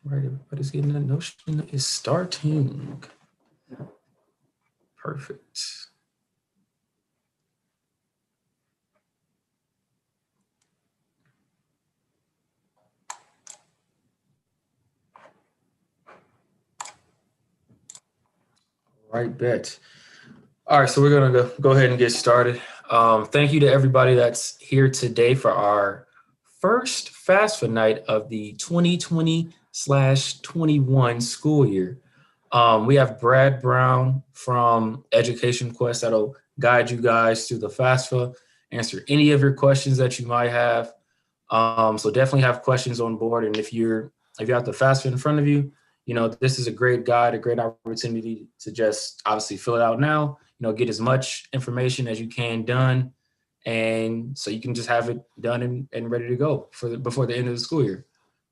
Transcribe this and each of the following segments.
Right, everybody's getting the notion is starting. Perfect. All right, bet. All right, so we're gonna go ahead and get started. Thank you to everybody that's here today for our first FASFA night of the 2020/21 school year. We have Brad Brown from Education Quest that'll guide you guys through the FAFSA, answer any of your questions that you might have. So definitely have questions on board. And if you have the FAFSA in front of you, this is a great guide, a great opportunity to just obviously fill it out now, get as much information as you can done. And so you can just have it done and ready to go before the end of the school year,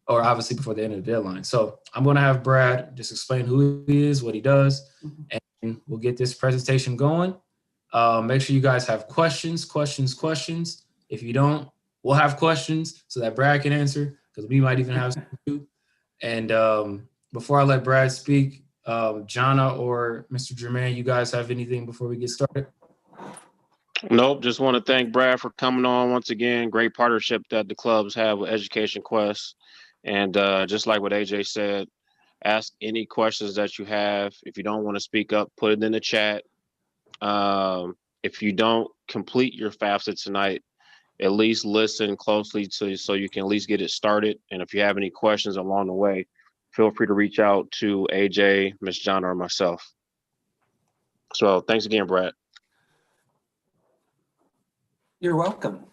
or obviously before the end of the deadline. So I'm going to have Brad just explain who he is, what he does, and we'll get this presentation going. Make sure you guys have questions. If you don't, we'll have questions so that Brad can answer, because we might even have some too. And before I let Brad speak, Jana or Mr. Jermaine, you guys have anything before we get started? Nope. Just want to thank Brad for coming on once again. Great partnership that the clubs have with Education Quest. And just like what AJ said, ask any questions that you have. If you don't want to speak up, put it in the chat. If you don't complete your FAFSA tonight, at least listen closely so you can at least get it started. And if you have any questions along the way, feel free to reach out to AJ, Ms. John, or myself. So thanks again, Brad. You're welcome.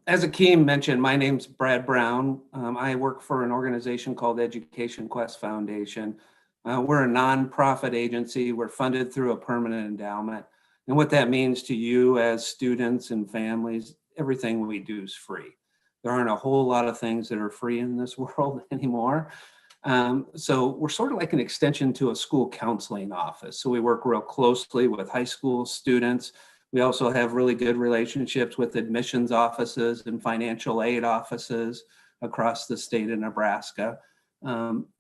As Akeem mentioned, my name's Brad Brown. I work for an organization called Education Quest Foundation. We're a nonprofit agency. We're funded through a permanent endowment. And what that means to you as students and families, everything we do is free. There aren't a whole lot of things that are free in this world anymore. So we're sort of like an extension to a school counseling office. So we work real closely with high school students. We also have really good relationships with admissions offices and financial aid offices across the state of Nebraska.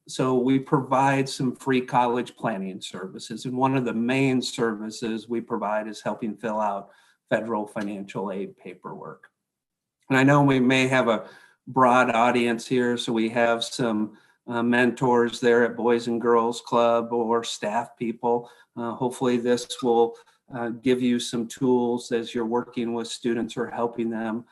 So we provide some free college planning services. And one of the main services we provide is helping fill out federal financial aid paperwork. And I know we may have a broad audience here, so we have some mentors there at Boys and Girls Club or staff people. Hopefully this will give you some tools as you're working with students or helping them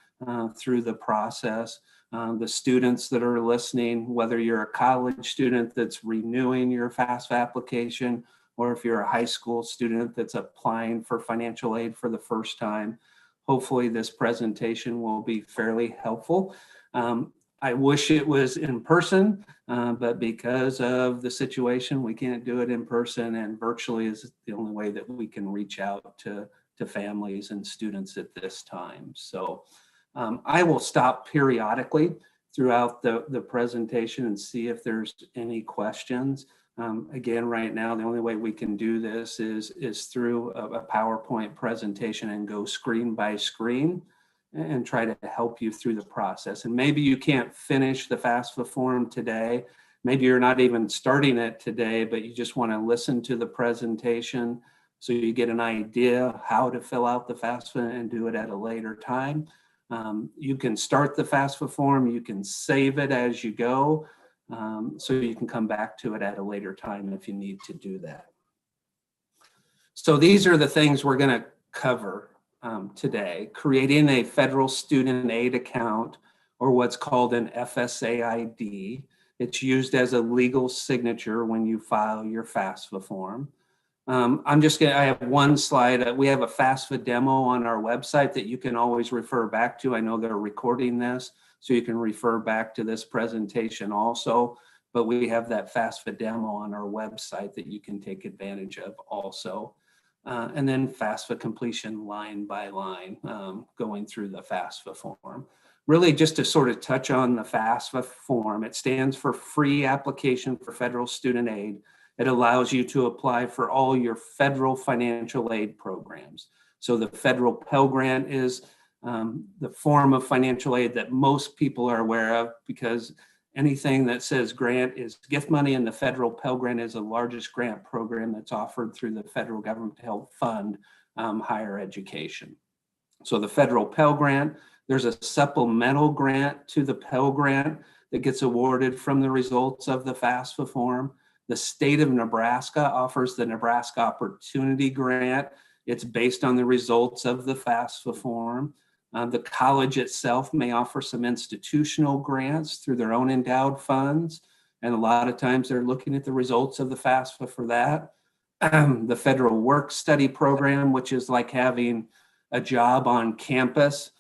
through the process. The students that are listening, whether you're a college student that's renewing your FAFSA application, or if you're a high school student that's applying for financial aid for the first time, hopefully this presentation will be fairly helpful. I wish it was in person, but because of the situation, we can't do it in person, and virtually is the only way that we can reach out to families and students at this time. So I will stop periodically throughout the presentation and see if there's any questions. Again, right now, the only way we can do this is through a PowerPoint presentation and go screen by screen and try to help you through the process. And maybe you can't finish the FAFSA form today. Maybe you're not even starting it today, but you just want to listen to the presentation so you get an idea how to fill out the FAFSA and do it at a later time. You can start the FAFSA form, you can save it as you go, so you can come back to it at a later time if you need to do that. So these are the things we're going to cover today: creating a federal student aid account, or what's called an FSAID. It's used as a legal signature when you file your FAFSA form. I have one slide. We have a FAFSA demo on our website that you can always refer back to. I know they're recording this, so you can refer back to this presentation also, but we have that FAFSA demo on our website that you can take advantage of also. And then FAFSA completion line by line, going through the FAFSA form. Really just to sort of touch on the FAFSA form, it stands for Free Application for Federal Student Aid. It allows you to apply for all your federal financial aid programs. So the federal Pell Grant is the form of financial aid that most people are aware of, because Anything that says grant is gift money, and the federal Pell Grant is the largest grant program that's offered through the federal government to help fund higher education. So the federal Pell Grant, there's a supplemental grant to the Pell Grant that gets awarded from the results of the FASFA form. The state of Nebraska offers the Nebraska Opportunity Grant. It's based on the results of the FASFA form. The college itself may offer some institutional grants through their own endowed funds. And a lot of times they're looking at the results of the FASFA for that. The federal work study program, which is like having a job on campus.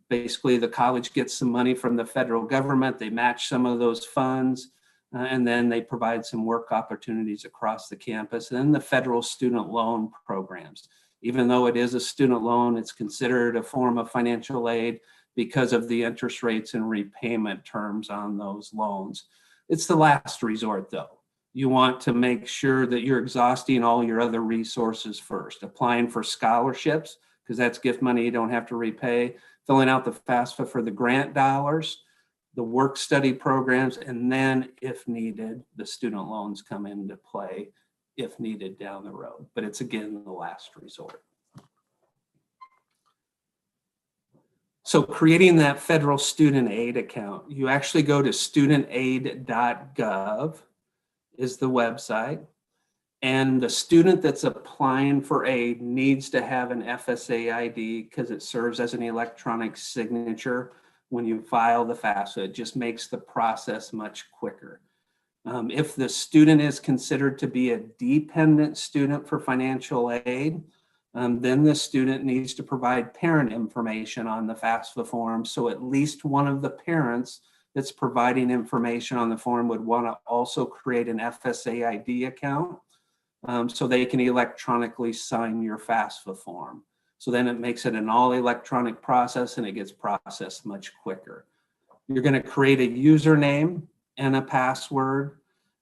Basically, the college gets some money from the federal government. They match some of those funds, and then they provide some work opportunities across the campus. And then the federal student loan programs. Even though it is a student loan, it's considered a form of financial aid because of the interest rates and repayment terms on those loans. It's the last resort, though. You want to make sure that you're exhausting all your other resources first. Applying for scholarships, because that's gift money you don't have to repay. Filling out the FAFSA for the grant dollars, the work study programs, and then, if needed, the student loans come into play if needed down the road. But it's, again, the last resort. So creating that federal student aid account, you actually go to studentaid.gov is the website. And the student that's applying for aid needs to have an FSA ID because it serves as an electronic signature when you file the FAFSA. It just makes the process much quicker. If the student is considered to be a dependent student for financial aid, then the student needs to provide parent information on the FAFSA form. So at least one of the parents that's providing information on the form would want to also create an FSA ID account so they can electronically sign your FAFSA form. So then it makes it an all electronic process and it gets processed much quicker. You're going to create a username and a password.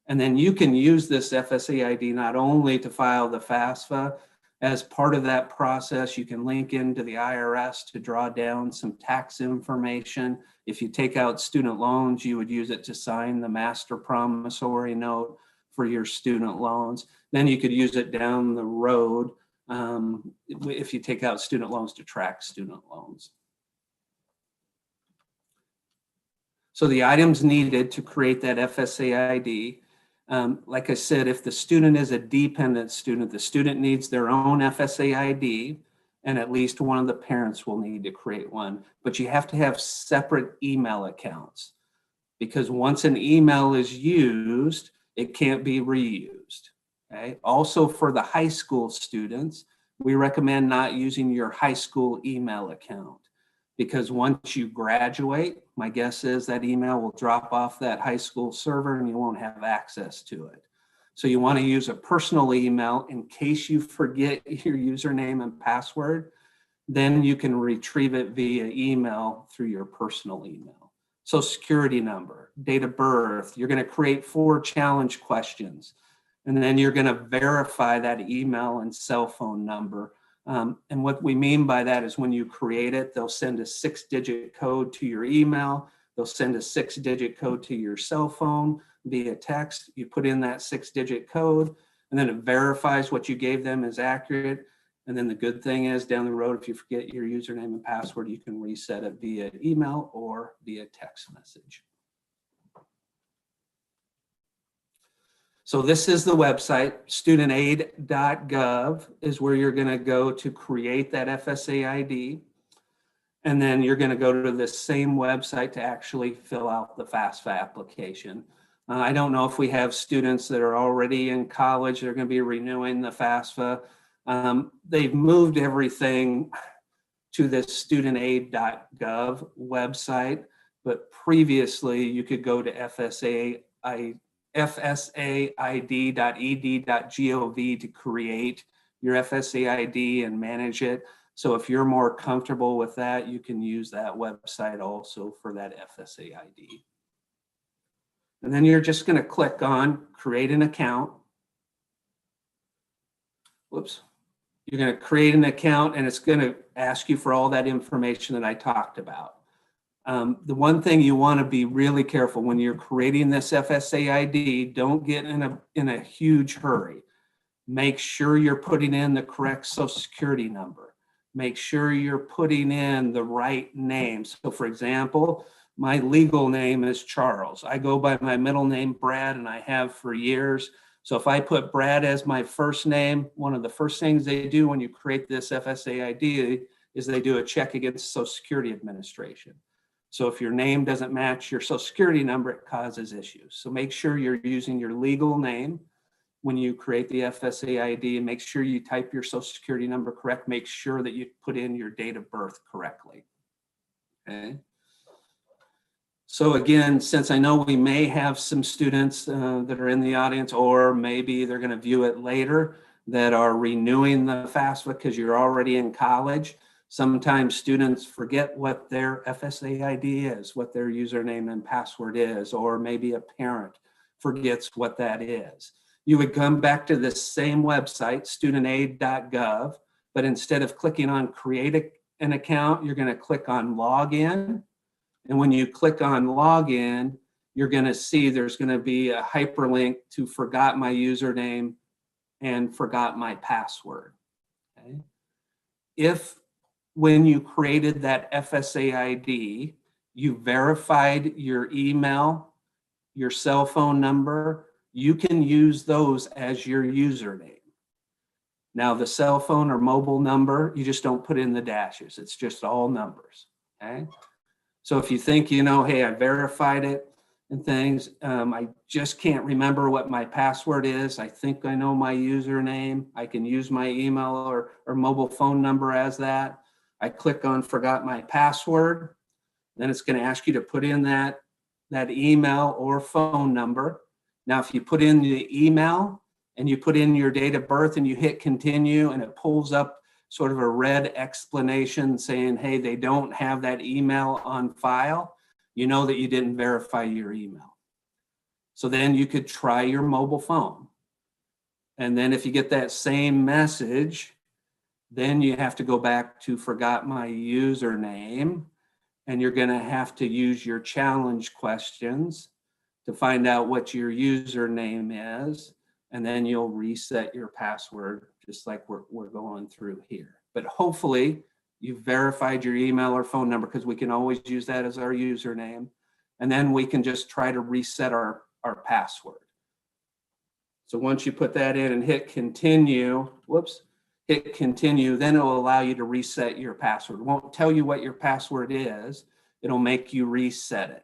And then you can use this FSA ID not only to file the FAFSA. As part of that process, you can link into the IRS to draw down some tax information. If you take out student loans, you would use it to sign the master promissory note for your student loans. Then you could use it down the road if you take out student loans to track student loans. So the items needed to create that FSA ID, like I said, if the student is a dependent student, the student needs their own FSA ID, and at least one of the parents will need to create one. But you have to have separate email accounts because once an email is used, it can't be reused. Okay? Also, for the high school students, we recommend not using your high school email account because once you graduate, my guess is that email will drop off that high school server and you won't have access to it. So you want to use a personal email in case you forget your username and password, then you can retrieve it via email through your personal email. Social security number, date of birth, you're going to create 4 challenge questions, and then you're going to verify that email and cell phone number. And what we mean by that is when you create it, they'll send a 6-digit code to your email. They'll send a 6-digit code to your cell phone via text. You put in that 6-digit code, and then it verifies what you gave them is accurate. And then the good thing is down the road, if you forget your username and password, you can reset it via email or via text message. So this is the website, studentaid.gov is where you're going to go to create that FSA ID. And then you're going to go to the same website to actually fill out the FAFSA application. I don't know if we have students that are already in college, they're going to be renewing the FAFSA. They've moved everything to this studentaid.gov website, but previously you could go to FSAID.ed.gov to create your FSA ID and manage it. So if you're more comfortable with that, you can use that website also for that FSA ID. And then you're just going to click on create an account. Whoops. You're going to create an account and it's going to ask you for all that information that I talked about. The one thing you want to be really careful when you're creating this FSA ID, don't get in a huge hurry. Make sure you're putting in the correct Social Security number. Make sure you're putting in the right name. So for example, my legal name is Charles. I go by my middle name, Brad, and I have for years. So if I put Brad as my first name, one of the first things they do when you create this FSA ID is they do a check against Social Security Administration. So if your name doesn't match your Social Security number, it causes issues. So make sure you're using your legal name when you create the FSA ID, and make sure you type your Social Security number correct. Make sure that you put in your date of birth correctly. Okay. So again, since I know we may have some students that are in the audience, or maybe they're going to view it later, that are renewing the FAFSA because you're already in college. Sometimes students forget what their FSA ID is, what their username and password is, or maybe a parent forgets what that is. You would come back to this same website, studentaid.gov, but instead of clicking on create an account, you're going to click on login. And when you click on login, you're going to see there's going to be a hyperlink to forgot my username and forgot my password. Okay. If when you created that FSA ID, you verified your email, your cell phone number, you can use those as your username. Now the cell phone or mobile number, you just don't put in the dashes. It's just all numbers, okay? So if you think, you know, hey, I verified it and things, I just can't remember what my password is. I think I know my username. I can use my email or mobile phone number as that. I click on forgot my password. Then it's going to ask you to put in that email or phone number. Now, if you put in the email and you put in your date of birth and you hit continue, and it pulls up sort of a red explanation saying, hey, they don't have that email on file, you know that you didn't verify your email. So then you could try your mobile phone. And then if you get that same message, then you have to go back to forgot my username, and you're going to have to use your challenge questions to find out what your username is, and then you'll reset your password just like we're going through here. But hopefully you've verified your email or phone number, because we can always use that as our username, and then we can just try to reset our password. So once you put that in and hit continue, hit continue, then it'll allow you to reset your password. It won't tell you what your password is, it'll make you reset it.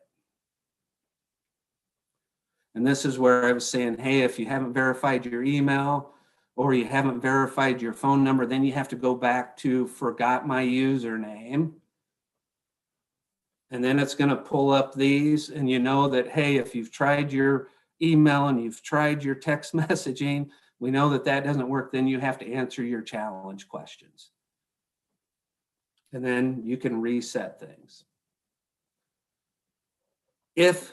And this is where I was saying, hey, if you haven't verified your email or you haven't verified your phone number, then you have to go back to forgot my username. And then it's going to pull up these, and you know that, hey, if you've tried your email and you've tried your text messaging, we know that that doesn't work. Then you have to answer your challenge questions. And then you can reset things. If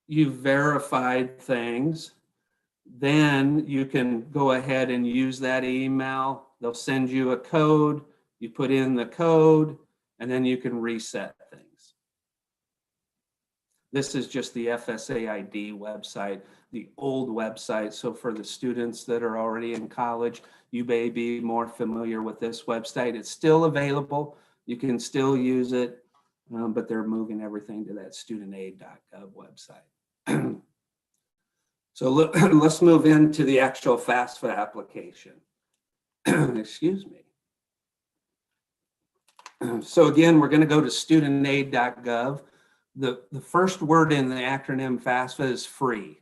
you've verified things, then you can go ahead and use that email. They'll send you a code. You put in the code, and then you can reset things. This is just the FSA ID website, the old website. So for the students that are already in college, you may be more familiar with this website. It's still available. You can still use it, but they're moving everything to that studentaid.gov website. So let's move into the actual FAFSA application. Excuse me. So again, we're going to go to studentaid.gov. The first word in the acronym FAFSA is free.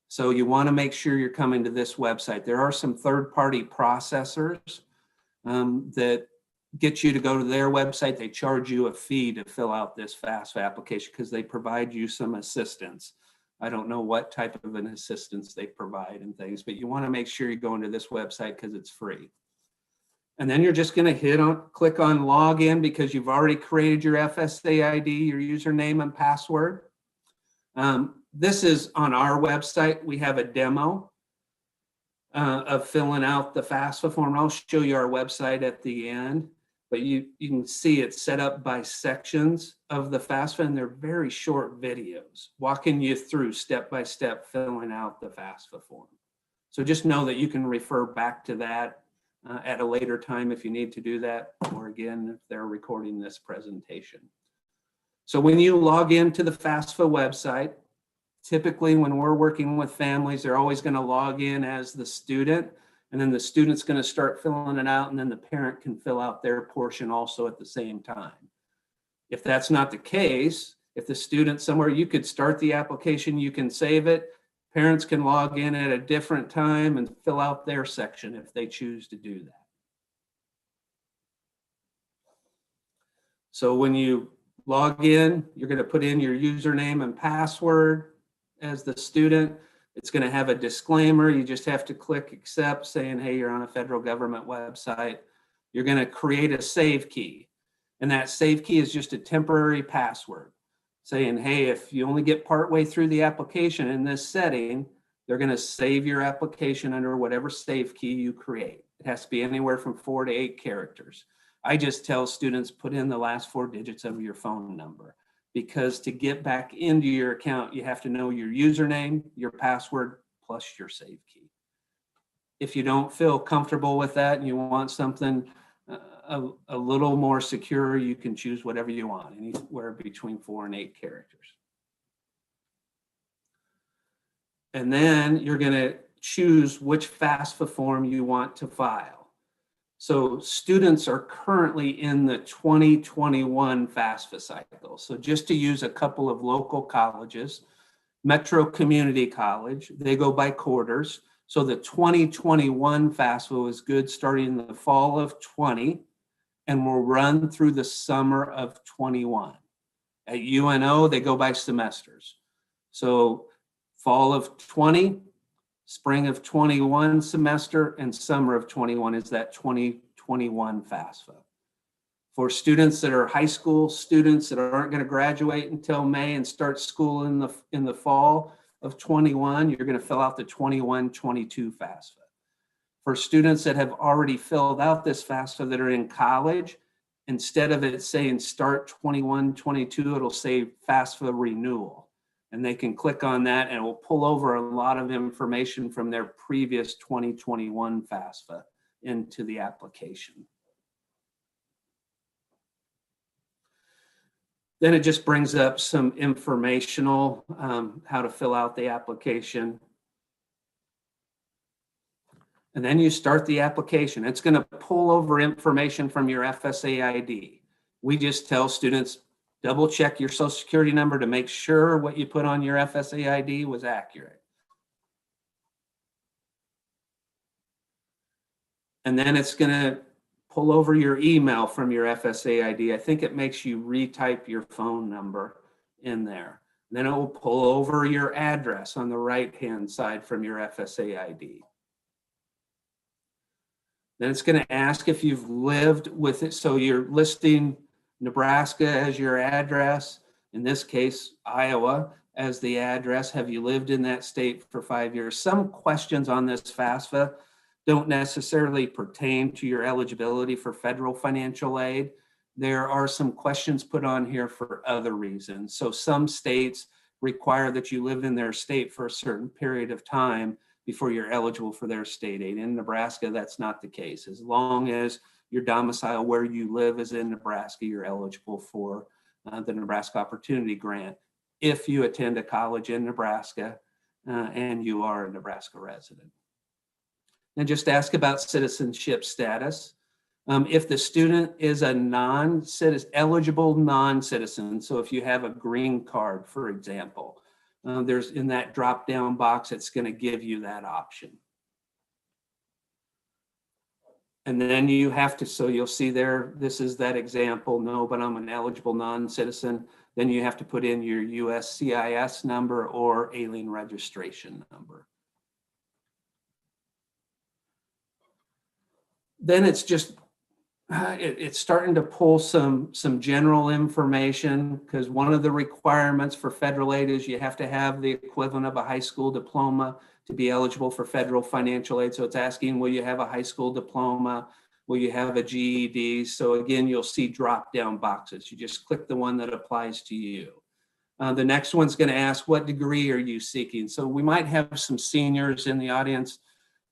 So you want to make sure you're coming to this website. There are some third-party processors that get you to go to their website. They charge you a fee to fill out this FAFSA application because they provide you some assistance. I don't know what type of an assistance they provide and things, but you want to make sure you go into this website because it's free. And then you're just going to click on login because you've already created your FSA ID, your username and password. This is on our website. We have a demo of filling out the FAFSA form. I'll show you our website at the end. but you can see it's set up by sections of the FASFA, and they're very short videos walking you through step by step filling out the FASFA form. So just know that you can refer back to that at a later time if you need to do that, or again, if they're recording this presentation. So when you log into the FASFA website, typically when we're working with families, they're always going to log in as the student, and then the student's going to start filling it out, and then the parent can fill out their portion also at the same time. If that's not the case, if the student somewhere, you could start the application, you can save it. Parents can log in at a different time and fill out their section if they choose to do that. So when you log in, you're going to put in your username and password as the student. It's going to have a disclaimer. You just have to click accept, saying, hey, you're on a federal government website. You're going to create a save key. And that save key is just a temporary password saying, hey, if you only get partway through the application in this setting, they're going to save your application under whatever save key you create. It has to be anywhere from 4 to 8 characters. I just tell students, put in the last 4 digits of your phone number, because to get back into your account, you have to know your username, your password, plus your save key. If you don't feel comfortable with that and you want something a little more secure, you can choose whatever you want, anywhere between 4 and 8 characters. And then you're going to choose which FASFA form you want to file. So students are currently in the 2021 FASFA cycle. So just to use a couple of local colleges, Metro Community College, they go by quarters. So the 2021 FASFA was good starting in the fall of 20 and will run through the summer of 21. At UNO, they go by semesters. So fall of 20, spring of 21 semester, and summer of 21 is that 2021 FASFA. For students that are high school students that aren't going to graduate until May and start school in the fall of 21, you're going to fill out the 21-22 FASFA. For students that have already filled out this FASFA that are in college, instead of it saying start 21-22, it'll say FASFA renewal. And they can click on that and it will pull over a lot of information from their previous 2021 FASFA into the application. Then it just brings up some informational, how to fill out the application. And then you start the application. It's going to pull over information from your FSA ID. We just tell students, double check your social security number to make sure what you put on your FSA ID was accurate. And then it's going to pull over your email from your FSA ID. I think it makes you retype your phone number in there. And then it will pull over your address on the right-hand side from your FSA ID. Then it's going to ask if you've lived with it. So you're listing Nebraska as your address, in this case, Iowa as the address. Have you lived in that state for 5 years? Some questions on this FASFA don't necessarily pertain to your eligibility for federal financial aid. There are some questions put on here for other reasons. So some states require that you live in their state for a certain period of time before you're eligible for their state aid. In Nebraska, that's not the case. As long as your domicile where you live is in Nebraska, you're eligible for the Nebraska Opportunity Grant if you attend a college in Nebraska and you are a Nebraska resident. And just ask about citizenship status. If the student is a eligible non-citizen, so if you have a green card, for example, there's in that drop-down box, it's going to give you that option. And then you have to, so you'll see there, this is that example, no, but I'm an eligible non-citizen. Then you have to put in your USCIS number or alien registration number. Then it's just, it's starting to pull some general information, because one of the requirements for federal aid is you have to have the equivalent of a high school diploma to be eligible for federal financial aid. So it's asking, will you have a high school diploma? Will you have a GED? So again, you'll see drop-down boxes. You just click the one that applies to you. The next one's going to ask, what degree are you seeking? So we might have some seniors in the audience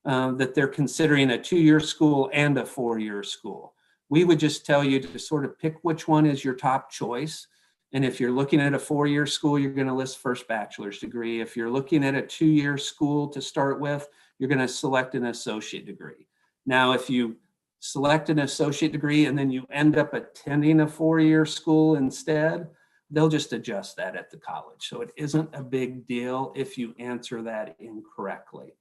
that they're considering a 2-year school and a 4-year school. We would just tell you to sort of pick which one is your top choice. And if you're looking at a 4-year school, you're going to list first bachelor's degree. If you're looking at a 2-year school to start with, you're going to select an associate degree. Now, if you select an associate degree and then you end up attending a 4-year school instead, they'll just adjust that at the college. So it isn't a big deal if you answer that incorrectly.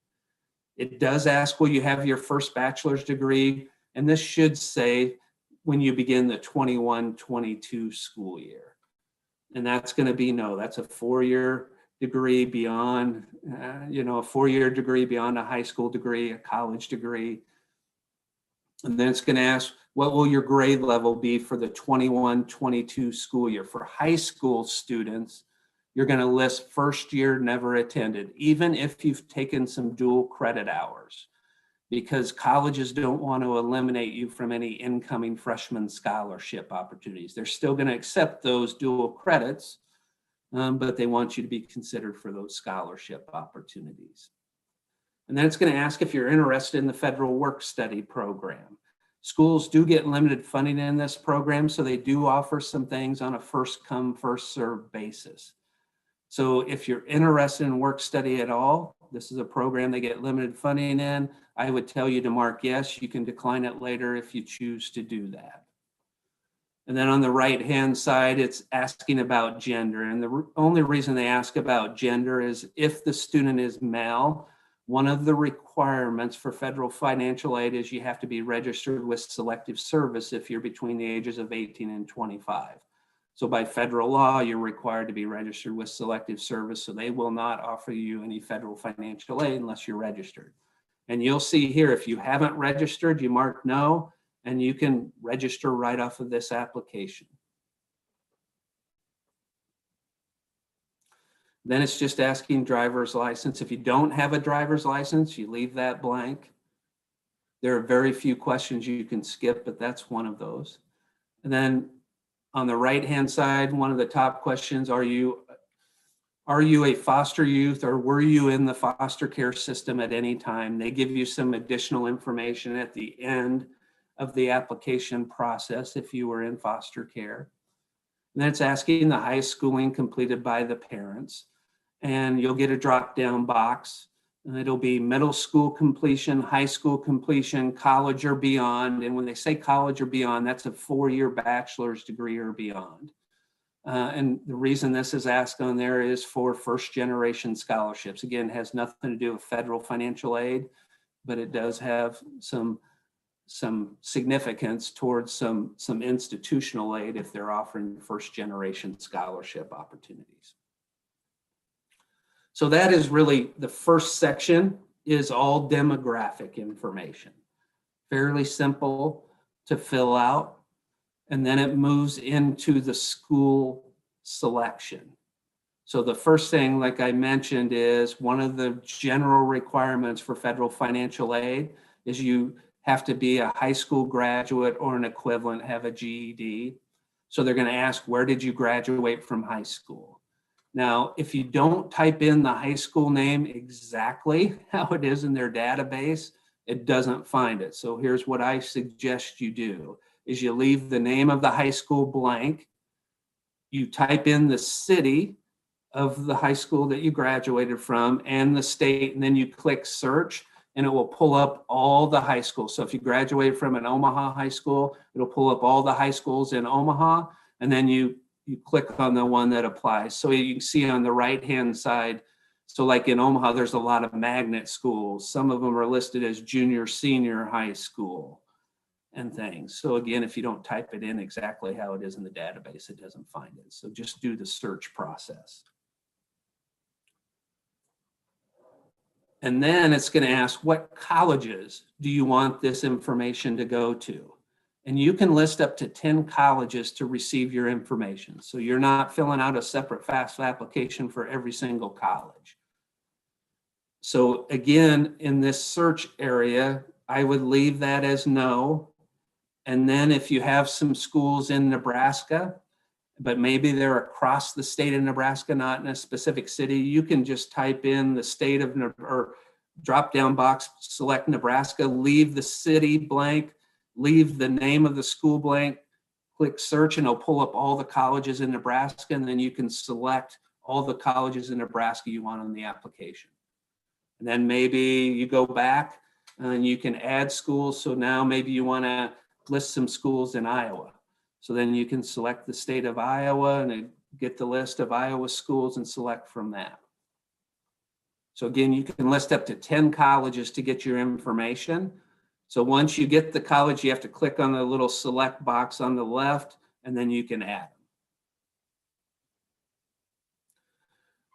It does ask, will you have your first bachelor's degree? And this should say when you begin the 21-22 school year. And that's going to be no, that's a 4-year degree beyond, a 4-year degree beyond a high school degree, a college degree. And then it's going to ask, what will your grade level be for the 21-22 school year? For high school students, you're going to list first year never attended, even if you've taken some dual credit hours, because colleges don't want to eliminate you from any incoming freshman scholarship opportunities. They're still going to accept those dual credits, but they want you to be considered for those scholarship opportunities. And then it's going to ask if you're interested in the federal work-study program. Schools do get limited funding in this program, so they do offer some things on a first come, first served basis. So if you're interested in work-study at all, this is a program they get limited funding in. I would tell you to mark yes. You can decline it later if you choose to do that. And then on the right-hand side, it's asking about gender. And the only reason they ask about gender is if the student is male, one of the requirements for federal financial aid is you have to be registered with Selective Service if you're between the ages of 18 and 25. So by federal law, you're required to be registered with Selective Service, so they will not offer you any federal financial aid unless you're registered. And you'll see here, if you haven't registered, you mark no, and you can register right off of this application. Then it's just asking driver's license. If you don't have a driver's license, you leave that blank. There are very few questions you can skip, but that's one of those. And then on the right-hand side, one of the top questions, are you a foster youth or were you in the foster care system at any time? They give you some additional information at the end of the application process if you were in foster care. And then it's asking the high schooling completed by the parents. And you'll get a drop-down box. And it'll be middle school completion, high school completion, college or beyond. And when they say college or beyond, that's a 4-year bachelor's degree or beyond. And the reason this is asked on there is for first-generation scholarships. Again, it has nothing to do with federal financial aid, but it does have some significance towards some institutional aid if they're offering first-generation scholarship opportunities. So that is really the first section, is all demographic information. Fairly simple to fill out. And then it moves into the school selection. So the first thing, like I mentioned, is one of the general requirements for federal financial aid is you have to be a high school graduate or an equivalent, have a GED. So they're going to ask, where did you graduate from high school? Now, if you don't type in the high school name exactly how it is in their database, it doesn't find it. So here's what I suggest you do, is you leave the name of the high school blank. You type in the city of the high school that you graduated from and the state, and then you click search, and it will pull up all the high schools. So if you graduated from an Omaha high school, it'll pull up all the high schools in Omaha, and then you click on the one that applies. So you can see on the right-hand side, so like in Omaha, there's a lot of magnet schools. Some of them are listed as junior, senior high school and things. So again, if you don't type it in exactly how it is in the database, it doesn't find it. So just do the search process. And then it's going to ask, what colleges do you want this information to go to? And you can list up to 10 colleges to receive your information. So you're not filling out a separate FAFSA application for every single college. So again, in this search area, I would leave that as no. And then if you have some schools in Nebraska, but maybe they're across the state of Nebraska, not in a specific city, you can just type in the state of, or drop down box, select Nebraska, leave the city blank, leave the name of the school blank, click search, and it'll pull up all the colleges in Nebraska, and then you can select all the colleges in Nebraska you want on the application. And then maybe you go back and you can add schools. So now maybe you want to list some schools in Iowa. So then you can select the state of Iowa and get the list of Iowa schools and select from that. So again, you can list up to 10 colleges to get your information. So once you get the college, you have to click on the little select box on the left, and then you can add them.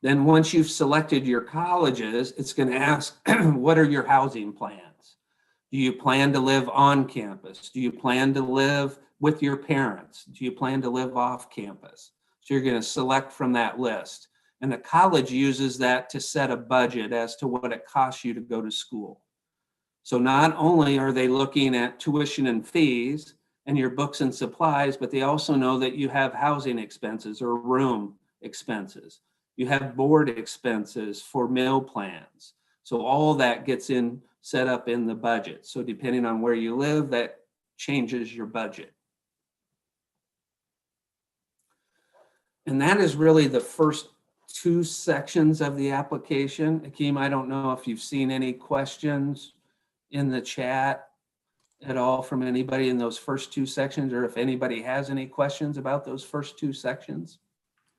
Then once you've selected your colleges, it's going to ask, what are your housing plans? Do you plan to live on campus? Do you plan to live with your parents? Do you plan to live off campus? So you're going to select from that list. And the college uses that to set a budget as to what it costs you to go to school. So not only are they looking at tuition and fees and your books and supplies, but they also know that you have housing expenses or room expenses. You have board expenses for meal plans. So all that gets set up in the budget. So depending on where you live, that changes your budget. And that is really the first two sections of the application. Akeem, I don't know if you've seen any questions in the chat at all from anybody in those first two sections, or if anybody has any questions about those first two sections.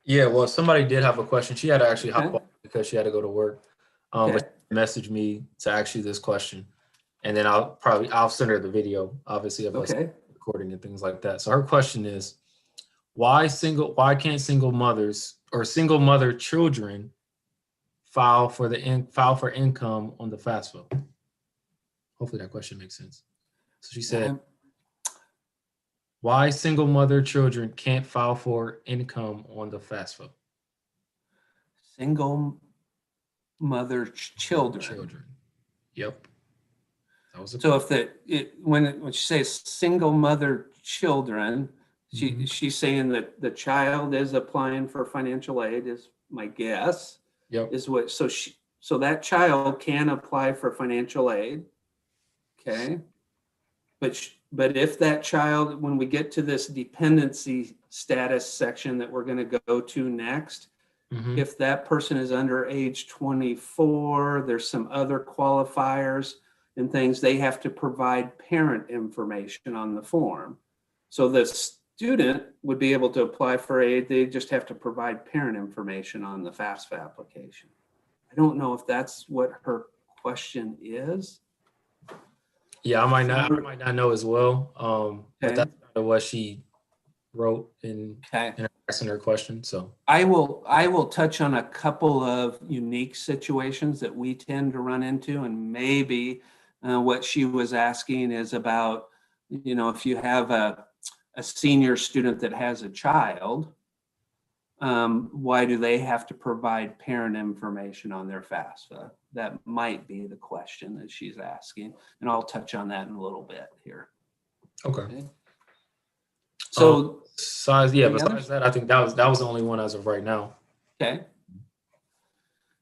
Yeah, well, somebody did have a question. She had to actually hop Okay. off because she had to go to work. Okay. But she messaged me to ask you this question, and then I'll send her the video, obviously, of us Okay. recording and things like that. So her question is, why can't single mothers or single mother children file for income on the FASFA? Hopefully that question makes sense. So she said, why single mother children can't file for income on the FASFA? Single mother children. Children. Yep. That was So when she says single mother children, she's saying that the child is applying for financial aid, is my guess. Yep. Is what so that child can apply for financial aid. Okay. But if that child, when we get to this dependency status section that we're going to go to next, if that person is under age 24, there's some other qualifiers and things, they have to provide parent information on the form. So the student would be able to apply for aid. They just have to provide parent information on the FAFSA application. I don't know if that's what her question is. Yeah, I might not know as well. But that's kind of what she wrote in asking her question. So I will touch on a couple of unique situations that we tend to run into, and maybe what she was asking is about, if you have a senior student that has a child, why do they have to provide parent information on their FAFSA? That might be the question that she's asking, and I'll touch on that in a little bit here. Okay. So besides that, I think that was the only one as of right now. Okay.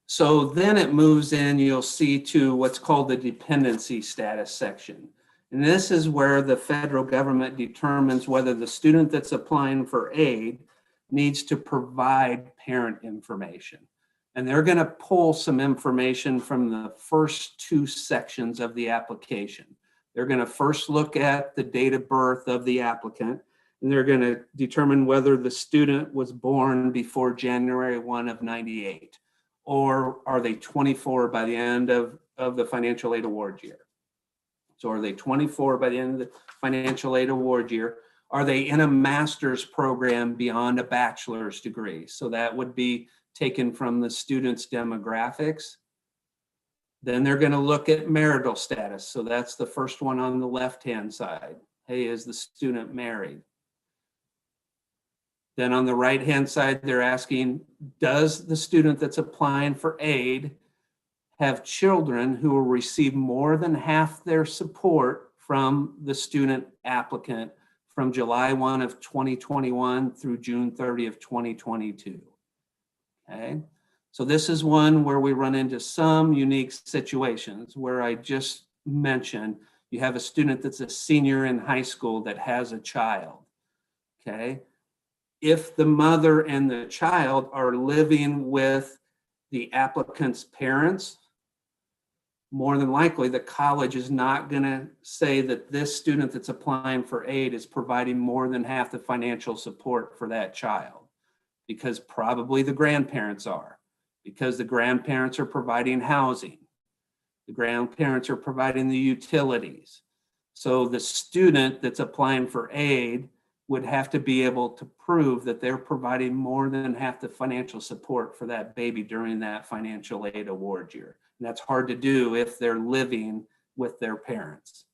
So then it moves in, you'll see, to what's called the dependency status section. And this is where the federal government determines whether the student that's applying for aid needs to provide parent information. And they're going to pull some information from the first two sections of the application. They're going to first look at the date of birth of the applicant, and they're going to determine whether the student was born before January 1 of 98, or are they 24 by the end of the financial aid award year. So are they 24 by the end of the financial aid award year? Are they in a master's program beyond a bachelor's degree? So that would be taken from the student's demographics. Then they're going to look at marital status. So that's the first one on the left-hand side. Hey, is the student married? Then on the right-hand side, they're asking, does the student that's applying for aid have children who will receive more than half their support from the student applicant from July 1 of 2021 through June 30 of 2022. Okay, so this is one where we run into some unique situations where I just mentioned you have a student that's a senior in high school that has a child. Okay, if the mother and the child are living with the applicant's parents, more than likely the college is not going to say that this student that's applying for aid is providing more than half the financial support for that child, because probably the grandparents are, because the grandparents are providing housing, the grandparents are providing the utilities. So the student that's applying for aid would have to be able to prove that they're providing more than half the financial support for that baby during that financial aid award year. And that's hard to do if they're living with their parents.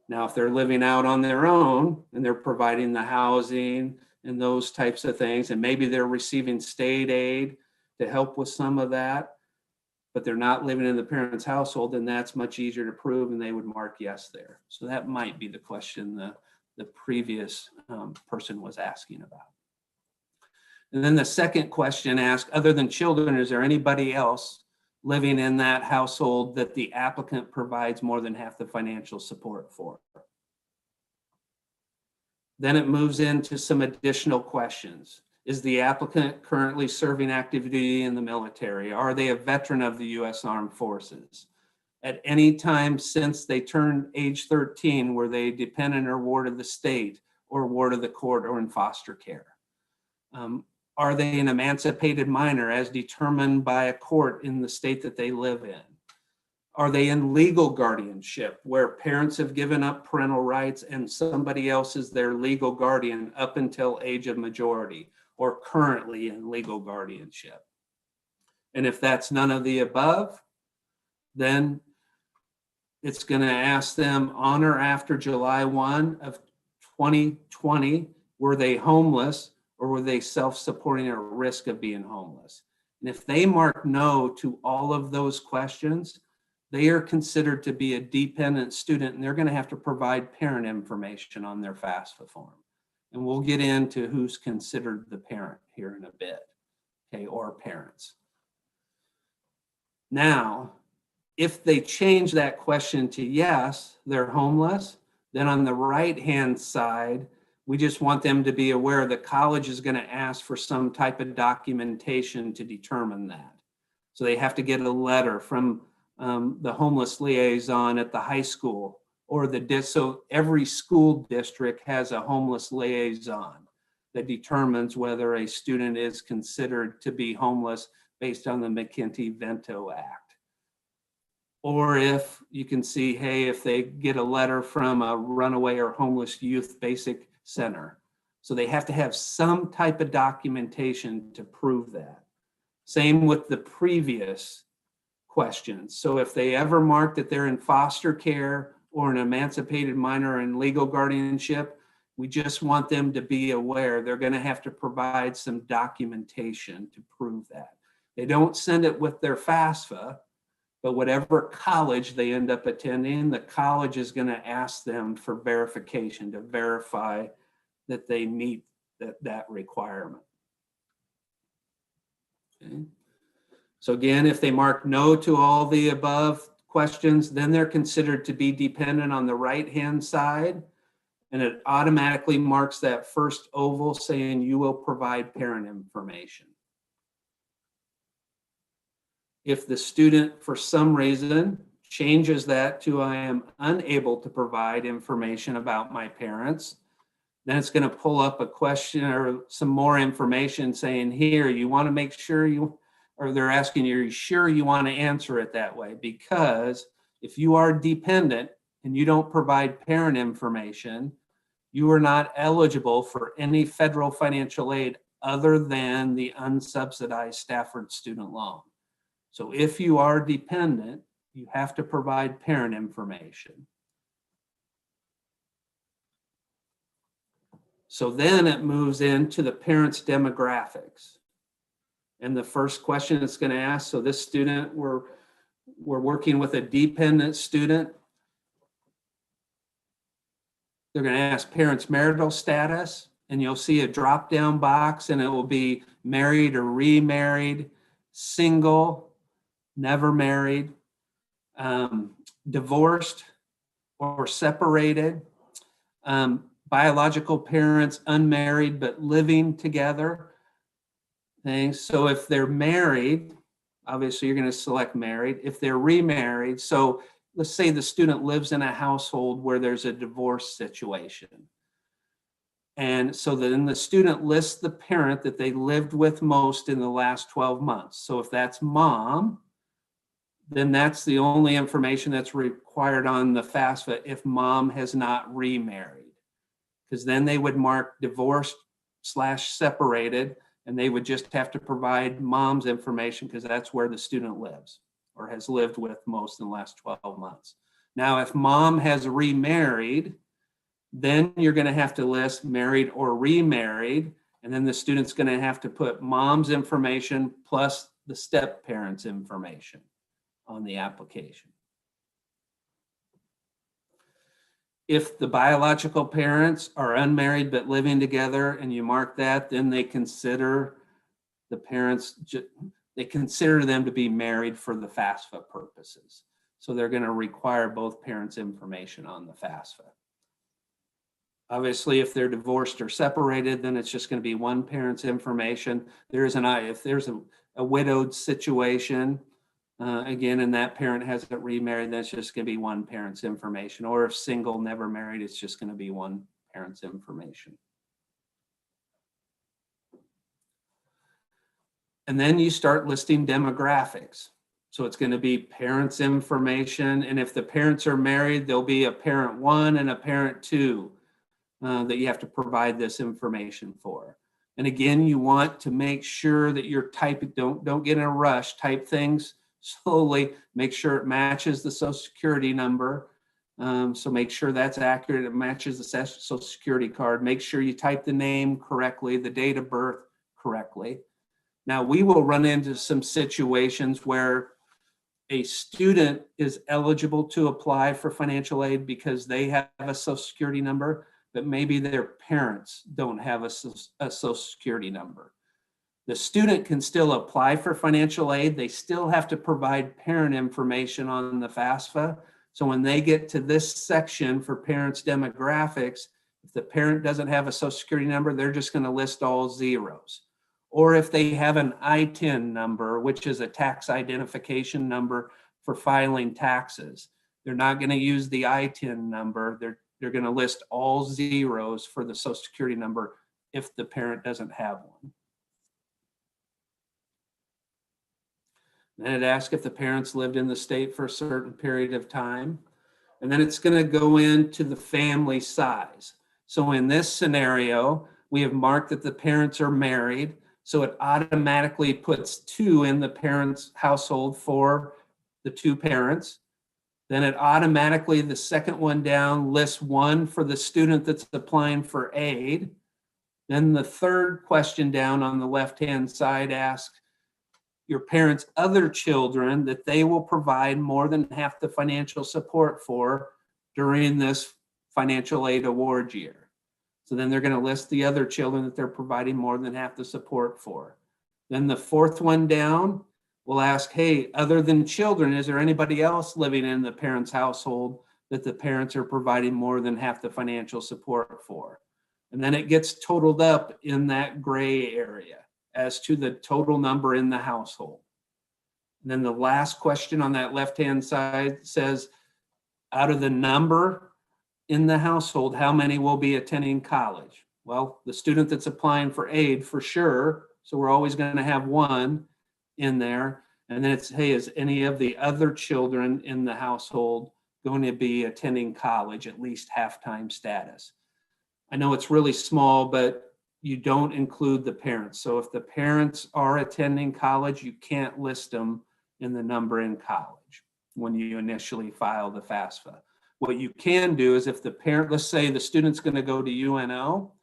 Now, if they're living out on their own and they're providing the housing and those types of things, and maybe they're receiving state aid to help with some of that, but they're not living in the parents' household, then that's much easier to prove and they would mark yes there. So that might be the question the previous person was asking about. And then the second question asked, other than children, is there anybody else living in that household that the applicant provides more than half the financial support for? Then it moves into some additional questions. Is the applicant currently serving active duty in the military? Are they a veteran of the U.S. Armed Forces? At any time since they turned age 13, were they dependent or ward of the state or ward of the court or in foster care? Are they an emancipated minor as determined by a court in the state that they live in? Are they in legal guardianship where parents have given up parental rights and somebody else is their legal guardian up until age of majority or currently in legal guardianship? And if that's none of the above, then it's going to ask them on or after July 1 of 2020, were they homeless or were they self-supporting or at risk of being homeless? And if they mark no to all of those questions, they are considered to be a dependent student and they're going to have to provide parent information on their FASFA form. And we'll get into who's considered the parent here in a bit, okay, or parents. Now, if they change that question to yes, they're homeless, then on the right-hand side, we just want them to be aware the college is going to ask for some type of documentation to determine that. So they have to get a letter from the homeless liaison at the high school, or so every school district has a homeless liaison that determines whether a student is considered to be homeless based on the McKenty-Vento Act. Or if you can see, hey, if they get a letter from a runaway or homeless youth basic center. So they have to have some type of documentation to prove that. Same with the previous questions. So if they ever mark that they're in foster care or an emancipated minor in legal guardianship, we just want them to be aware they're going to have to provide some documentation to prove that. They don't send it with their FASFA, but whatever college they end up attending, the college is going to ask them for verification to verify that they meet that requirement. Okay. So again, if they mark no to all the above questions, then they're considered to be dependent on the right-hand side, and it automatically marks that first oval saying you will provide parent information. If the student, for some reason, changes that to I am unable to provide information about my parents, then it's going to pull up a question or some more information saying, here, you want to make sure you, or they're asking you, are you sure you want to answer it that way? Because if you are dependent and you don't provide parent information, you are not eligible for any federal financial aid other than the unsubsidized Stafford student loan. So if you are dependent, you have to provide parent information. So then it moves into the parents' demographics. And the first question it's going to ask, so this student, we're working with a dependent student. They're going to ask parents' marital status, and you'll see a drop-down box, and it will be married or remarried, single, never married, divorced or separated, biological parents unmarried but living together. Okay, so if they're married, obviously you're going to select married. If they're remarried, so let's say the student lives in a household where there's a divorce situation. And so then the student lists the parent that they lived with most in the last 12 months. So if that's mom, then that's the only information that's required on the FASFA if mom has not remarried. Because then they would mark divorced / separated, and they would just have to provide mom's information because that's where the student lives or has lived with most in the last 12 months. Now, if mom has remarried, then you're going to have to list married or remarried, and then the student's going to have to put mom's information plus the step parent's information on the application. If the biological parents are unmarried but living together and you mark that, then they consider the parents, they consider them to be married for the FASFA purposes. So they're going to require both parents' information on the FASFA. Obviously, if they're divorced or separated, then it's just going to be one parent's information. If there's a widowed situation, again, and that parent hasn't remarried, that's just going to be one parent's information. Or if single, never married, it's just going to be one parent's information. And then you start listing demographics. So it's going to be parents' information. And if the parents are married, there'll be a parent 1 and a parent 2 that you have to provide this information for. And again, you want to make sure that you're typing, don't get in a rush, type things slowly, make sure it matches the Social Security number. So make sure that's accurate, it matches the Social Security card. Make sure you type the name correctly, the date of birth correctly. Now, we will run into some situations where a student is eligible to apply for financial aid because they have a Social Security number, but maybe their parents don't have a Social Security number. The student can still apply for financial aid. They still have to provide parent information on the FASFA. So when they get to this section for parents' demographics, if the parent doesn't have a Social Security number, they're just going to list all zeros. Or if they have an ITIN number, which is a tax identification number for filing taxes, they're not going to use the ITIN number. They're going to list all zeros for the Social Security number if the parent doesn't have one. Then it asks if the parents lived in the state for a certain period of time. And then it's going to go into the family size. So in this scenario, we have marked that the parents are married. So it automatically puts 2 in the parents' household for the 2 parents. Then it automatically, the second one down, lists 1 for the student that's applying for aid. Then the third question down on the left-hand side asks your parents' other children that they will provide more than half the financial support for during this financial aid award year. So then they're going to list the other children that they're providing more than half the support for. Then the fourth one down will ask, hey, other than children, is there anybody else living in the parent's household that the parents are providing more than half the financial support for? And then it gets totaled up in that gray area as to the total number in the household. And then the last question on that left-hand side says, out of the number in the household, how many will be attending college? Well, the student that's applying for aid for sure, so we're always going to have 1 in there. And then it's, hey, is any of the other children in the household going to be attending college, at least half-time status? I know it's really small, but you don't include the parents. So if the parents are attending college, you can't list them in the number in college when you initially file the FASFA. What you can do is if the parent, let's say the student's going to go to UNO,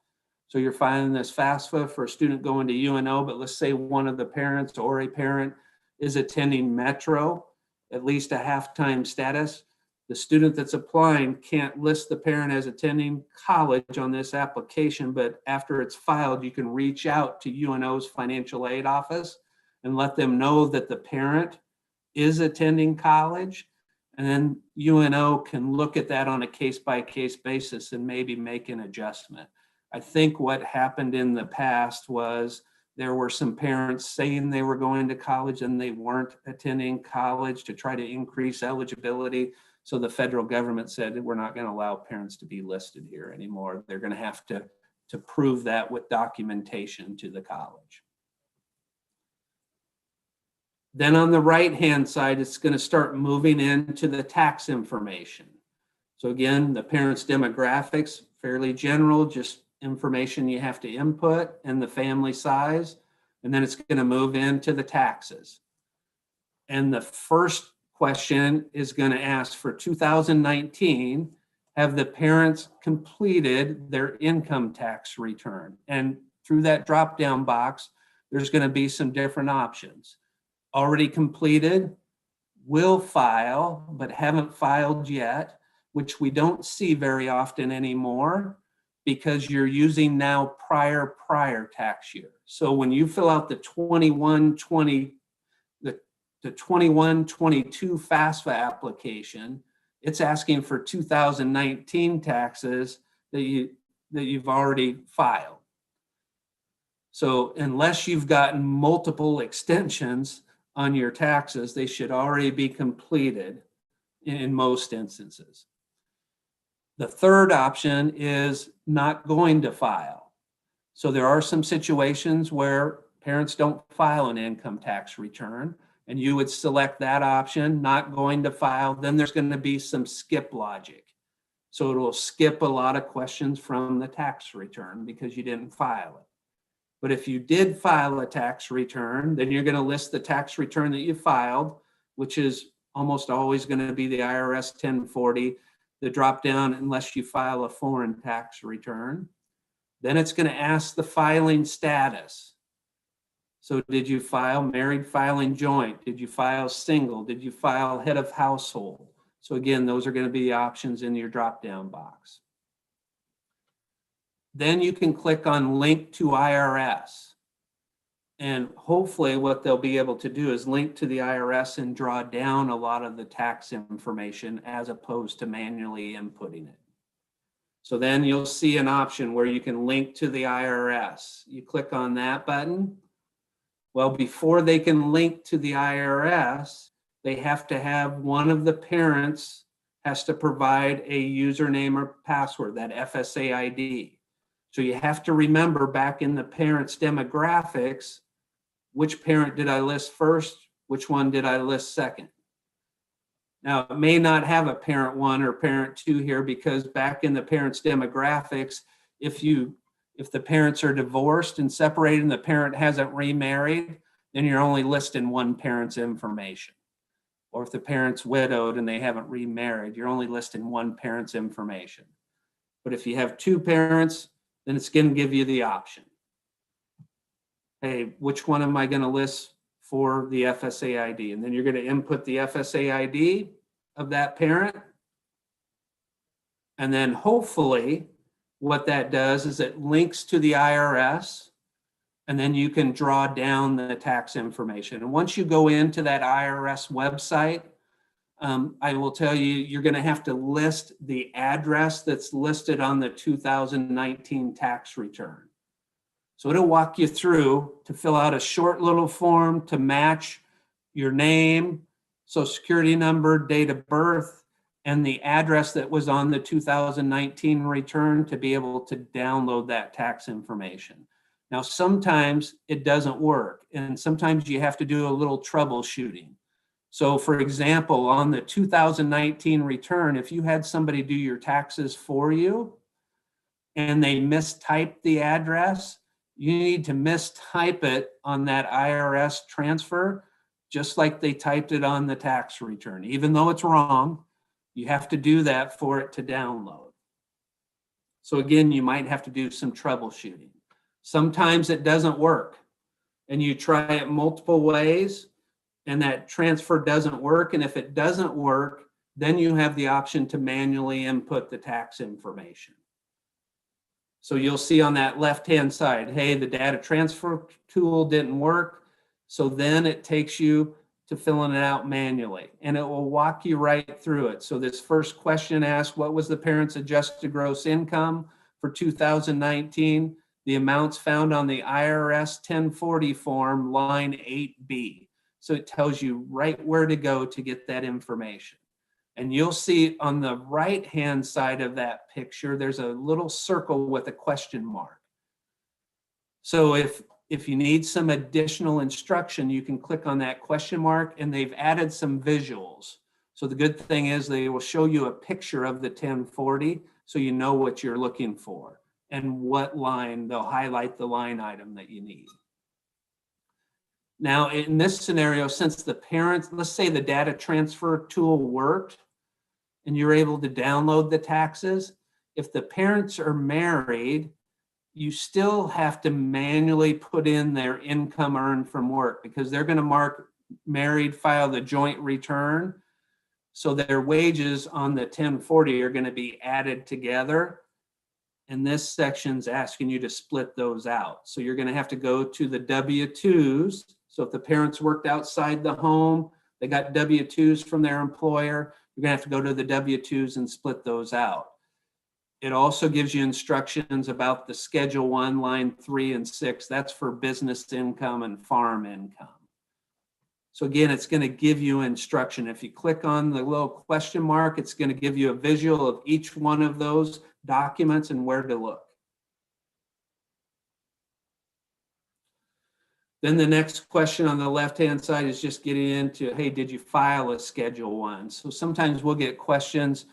so you're filing this FASFA for a student going to UNO, but let's say one of the parents or a parent is attending Metro, at least a half-time status, The student that's applying can't list the parent as attending college on this application, but after it's filed, you can reach out to UNO's financial aid office and let them know that the parent is attending college. And then UNO can look at that on a case-by-case basis and maybe make an adjustment. I think what happened in the past was there were some parents saying they were going to college and they weren't attending college to try to increase eligibility. So the federal government said, we're not going to allow parents to be listed here anymore. They're going to have to prove that with documentation to the college. Then on the right-hand side, it's going to start moving into the tax information. So again, the parents' demographics, fairly general, just information you have to input, and the family size. And then it's going to move into the taxes. And the first question is going to ask for 2019, have the parents completed their income tax return? And through that drop-down box, there's going to be some different options. Already completed, will file, but haven't filed yet, which we don't see very often anymore because you're using now prior tax year. So when you fill out the 21-22 FASFA application, it's asking for 2019 taxes that you've already filed. So unless you've gotten multiple extensions on your taxes, they should already be completed in most instances. The third option is not going to file. So there are some situations where parents don't file an income tax return, and you would select that option, not going to file. Then there's going to be some skip logic. So it will skip a lot of questions from the tax return because you didn't file it. But if you did file a tax return, then you're going to list the tax return that you filed, which is almost always going to be the IRS 1040, the drop down unless you file a foreign tax return. Then it's going to ask the filing status. So did you file married filing joint? Did you file single? Did you file head of household? So again, those are going to be the options in your drop down box. Then you can click on link to IRS. And hopefully what they'll be able to do is link to the IRS and draw down a lot of the tax information as opposed to manually inputting it. So then you'll see an option where you can link to the IRS. You click on that button. Well, before they can link to the IRS, they have to have one of the parents has to provide a username or password, that FSA ID. So you have to remember back in the parents' demographics, which parent did I list first? Which one did I list second? Now, it may not have a parent 1 or parent 2 here because back in the parents' demographics, if the parents are divorced and separated and the parent hasn't remarried, then you're only listing one parent's information. Or if the parent's widowed and they haven't remarried, you're only listing one parent's information. But if you have 2 parents, then it's going to give you the option. Hey, which one am I going to list for the FSA ID? And then you're going to input the FSA ID of that parent. And then hopefully what that does is it links to the IRS, and then you can draw down the tax information. And once you go into that IRS website, I will tell you, you're going to have to list the address that's listed on the 2019 tax return. So it'll walk you through to fill out a short little form to match your name, social security number, date of birth, and the address that was on the 2019 return to be able to download that tax information. Now, sometimes it doesn't work, and sometimes you have to do a little troubleshooting. So for example, on the 2019 return, if you had somebody do your taxes for you and they mistyped the address, you need to mistype it on that IRS transfer, just like they typed it on the tax return. Even though it's wrong, you have to do that for it to download. So again, you might have to do some troubleshooting. Sometimes it doesn't work and you try it multiple ways and that transfer doesn't work. And if it doesn't work, then you have the option to manually input the tax information. So you'll see on that left-hand side, hey, the data transfer tool didn't work. So then it takes you to filling it out manually, and it will walk you right through it. So this first question asks, what was the parent's adjusted gross income for 2019? The amounts found on the IRS 1040 form, line 8B. So it tells you right where to go to get that information. And you'll see on the right-hand side of that picture, there's a little circle with a question mark. So if you need some additional instruction, you can click on that question mark, and they've added some visuals. So the good thing is they will show you a picture of the 1040 so you know what you're looking for and what line. They'll highlight the line item that you need. Now, in this scenario, since the parents, let's say the data transfer tool worked and you're able to download the taxes, if the parents are married, you still have to manually put in their income earned from work, because they're going to mark married, file the joint return. So their wages on the 1040 are going to be added together. And this section's asking you to split those out. So you're going to have to go to the W-2s. So if the parents worked outside the home, they got W-2s from their employer, you're going to have to go to the W-2s and split those out. It also gives you instructions about the Schedule 1, line 3 and 6. That's for business income and farm income. So again, it's going to give you instruction. If you click on the little question mark, it's going to give you a visual of each one of those documents and where to look. Then the next question on the left-hand side is just getting into, hey, did you file a Schedule 1? So sometimes we'll get questions.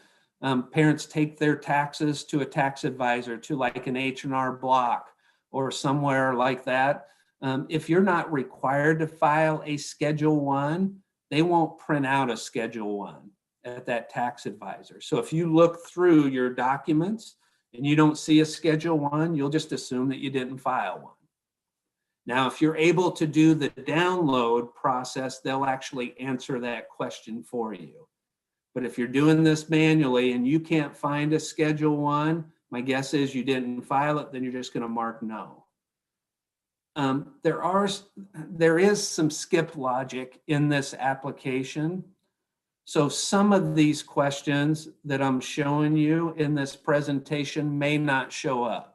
Parents take their taxes to a tax advisor, to like an H&R Block or somewhere like that. If you're not required to file a Schedule 1, they won't print out a Schedule 1 at that tax advisor. So if you look through your documents and you don't see a Schedule 1, you'll just assume that you didn't file one. Now, if you're able to do the download process, they'll actually answer that question for you. But if you're doing this manually and you can't find a Schedule 1, my guess is you didn't file it, then you're just going to mark no. There is some skip logic in this application. So some of these questions that I'm showing you in this presentation may not show up.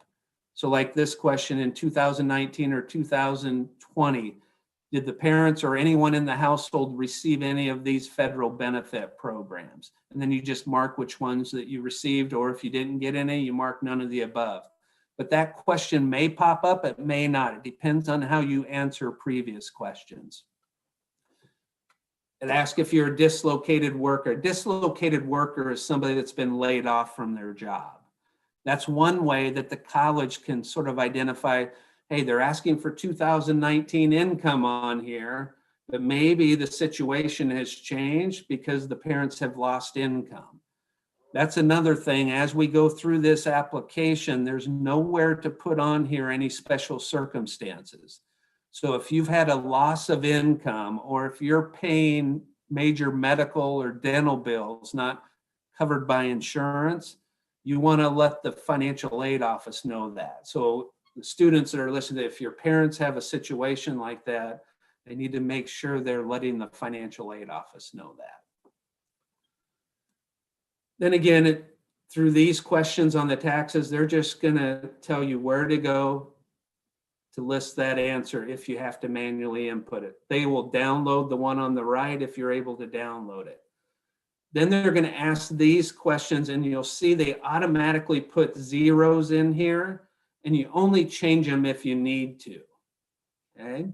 So like this question, in 2019 or 2020, did the parents or anyone in the household receive any of these federal benefit programs? And then you just mark which ones that you received, or if you didn't get any, you mark none of the above. But that question may pop up, it may not. It depends on how you answer previous questions. It asks if you're a dislocated worker. A dislocated worker is somebody that's been laid off from their job. That's one way that the college can sort of identify, hey, they're asking for 2019 income on here, but maybe the situation has changed because the parents have lost income. That's another thing. As we go through this application, there's nowhere to put on here any special circumstances. So if you've had a loss of income, or if you're paying major medical or dental bills not covered by insurance, you want to let the financial aid office know that. So the students that are listening, if your parents have a situation like that, they need to make sure they're letting the financial aid office know that. Then again, through these questions on the taxes, they're just going to tell you where to go to list that answer if you have to manually input it. They will download the one on the right if you're able to download it. Then they're going to ask these questions, and you'll see they automatically put zeros in here, and you only change them if you need to. Okay?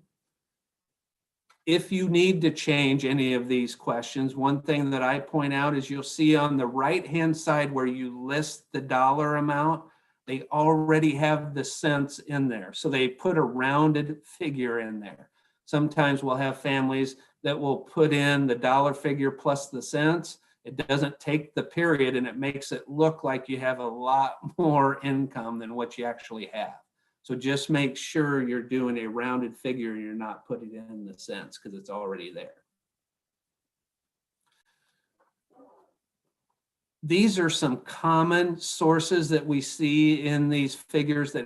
If you need to change any of these questions, one thing that I point out is you'll see on the right-hand side where you list the dollar amount, they already have the cents in there. So they put a rounded figure in there. Sometimes we'll have families that will put in the dollar figure plus the cents. It doesn't take the period, and it makes it look like you have a lot more income than what you actually have. So just make sure you're doing a rounded figure and you're not putting it in the cents, because it's already there. these are some common sources that we see in these figures that,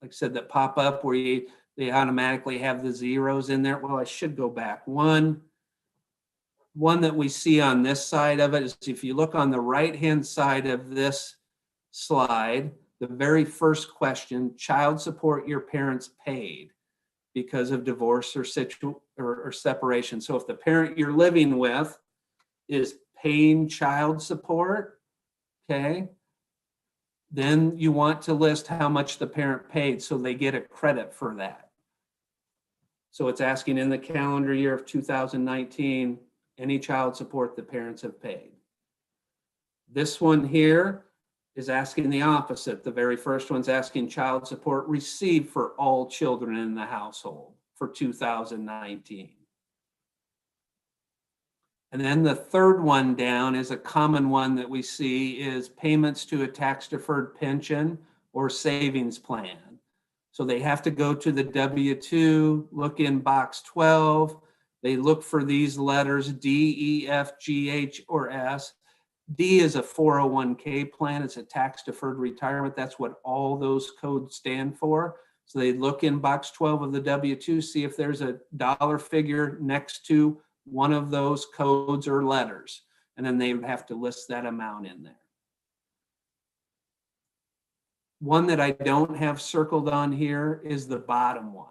like I said, that pop up where they automatically have the zeros in there. Well, I should go back. One that we see on this side of it is if you look on the right-hand side of this slide, the very first question, child support your parents paid because of divorce or separation. So if the parent you're living with is paying child support, okay, then you want to list how much the parent paid so they get a credit for that. So it's asking in the calendar year of 2019, any child support the parents have paid. This one here is asking the opposite. The very first one's asking child support received for all children in the household for 2019. And then the third one down is a common one that we see is payments to a tax-deferred pension or savings plan. So they have to go to the W-2, look in box 12. They look for these letters D, E, F, G, H, or S. D is a 401k plan. It's a tax-deferred retirement. That's what all those codes stand for. So they look in box 12 of the W-2, see if there's a dollar figure next to one of those codes or letters, and then they would have to list that amount in there. One that I don't have circled on here is the bottom one.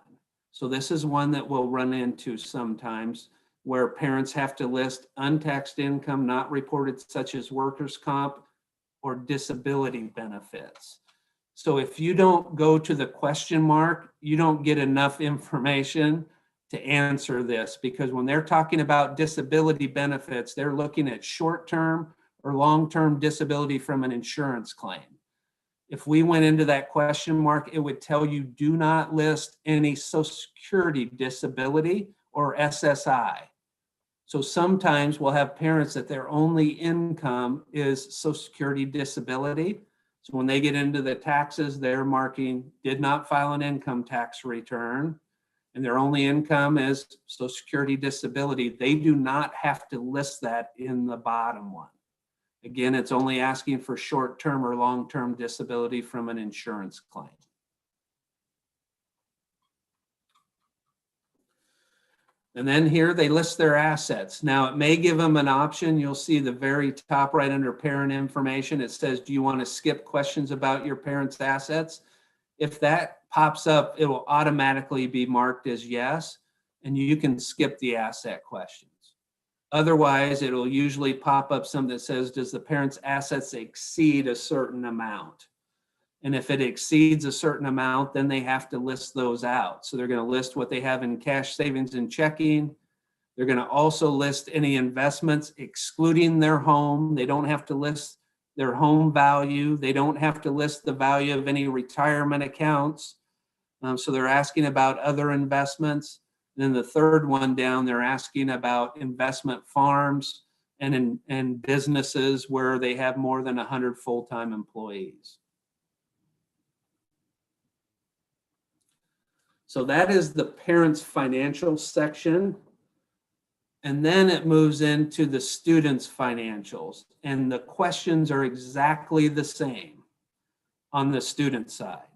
So this is one that we'll run into sometimes where parents have to list untaxed income not reported, such as workers' comp or disability benefits. So if you don't go to the question mark, you don't get enough information to answer this, because when they're talking about disability benefits, they're looking at short-term or long-term disability from an insurance claim. If we went into that question mark, it would tell you do not list any Social Security disability or SSI. So sometimes we'll have parents that their only income is Social Security disability. So when they get into the taxes, they're marking did not file an income tax return, and their only income is Social Security disability. They do not have to list that in the bottom one. Again, it's only asking for short-term or long-term disability from an insurance claim. And then here they list their assets. Now it may give them an option. You'll see the very top right under parent information. It says, do you want to skip questions about your parents' assets? If that pops up, it will automatically be marked as yes, and you can skip the asset questions. Otherwise, it'll usually pop up something that says, does the parent's assets exceed a certain amount? And if it exceeds a certain amount, then they have to list those out. So they're going to list what they have in cash, savings, and checking. They're going to also list any investments excluding their home. They don't have to list their home value. They don't have to list the value of any retirement accounts. So they're asking about other investments. And then the third one down, they're asking about investment farms and businesses where they have more than 100 full-time employees. So that is the parents' financial section. And then it moves into the students' financials. And the questions are exactly the same on the student side,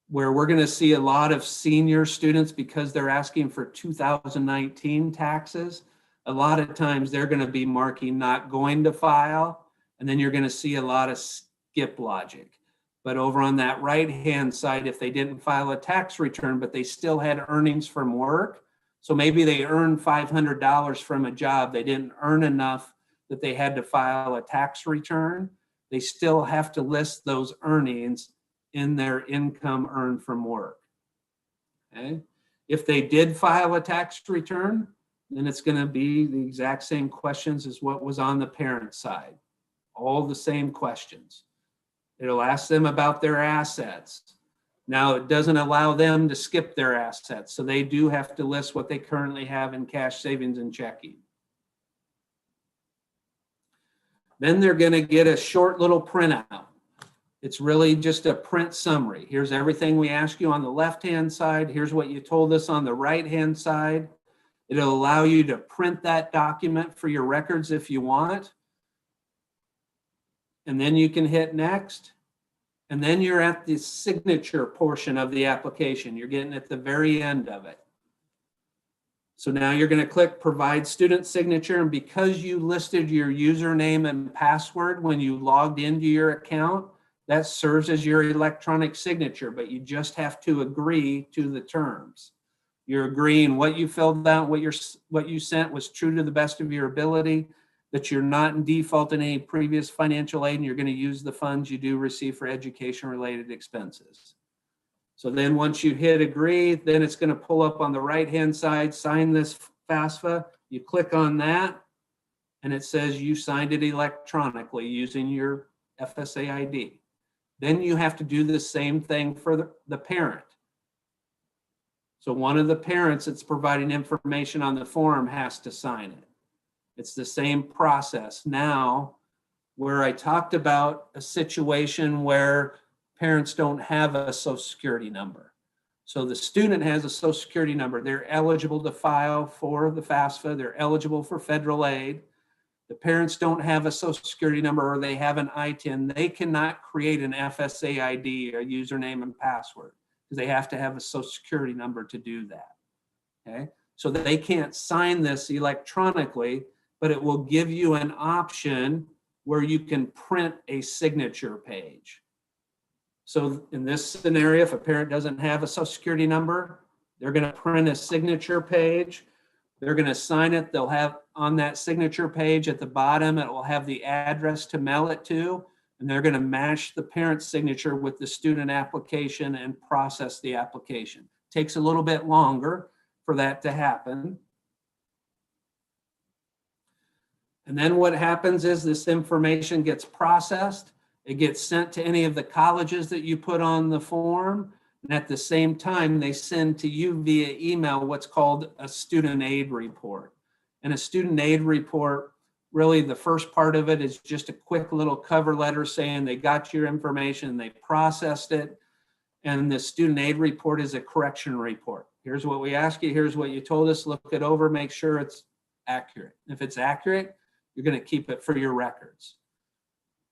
where we're going to see a lot of senior students because they're asking for 2019 taxes. A lot of times they're going to be marking not going to file, and then you're going to see a lot of skip logic. But over on that right-hand side, if they didn't file a tax return, but they still had earnings from work, so maybe they earned $500 from a job, they didn't earn enough that they had to file a tax return, they still have to list those earnings in their income earned from work. Okay? If they did file a tax return, then it's going to be the exact same questions as what was on the parent side. All the same questions. It'll ask them about their assets. Now, it doesn't allow them to skip their assets, so they do have to list what they currently have in cash, savings, and checking. Then they're going to get a short little printout. It's really just a print summary. Here's everything we ask you on the left-hand side. Here's what you told us on the right-hand side. It'll allow you to print that document for your records if you want. and then you can hit next. And then you're at the signature portion of the application. You're getting at the very end of it. So now you're going to click provide student signature. And because you listed your username and password when you logged into your account, that serves as your electronic signature, but you just have to agree to the terms. You're agreeing what you filled out, what you sent was true to the best of your ability, that you're not in default in any previous financial aid, and you're going to use the funds you do receive for education-related expenses. So then once you hit agree, then it's going to pull up on the right-hand side, sign this FASFA. You click on that, and it says you signed it electronically using your FSA ID. Then you have to do the same thing for the parent. So one of the parents that's providing information on the form has to sign it. It's the same process. Now, where I talked about a situation where parents don't have a social security number. So the student has a social security number. They're eligible to file for the FASFA. They're eligible for federal aid. The parents don't have a social security number or they have an ITIN. They cannot create an FSA ID, a username and password, because they have to have a social security number to do that. Okay, so they can't sign this electronically, but it will give you an option where you can print a signature page. So in this scenario, if a parent doesn't have a social security number, they're going to print a signature page. They're going to sign it. They'll have on that signature page at the bottom, it will have the address to mail it to, and they're going to match the parent's signature with the student application and process the application. Takes a little bit longer for that to happen. And then what happens is this information gets processed. It gets sent to any of the colleges that you put on the form. And at the same time, they send to you via email what's called a student aid report. And a student aid report, really the first part of it is just a quick little cover letter saying they got your information, they processed it. And the student aid report is a correction report. Here's what we ask you, here's what you told us, look it over, make sure it's accurate. If it's accurate, you're going to keep it for your records.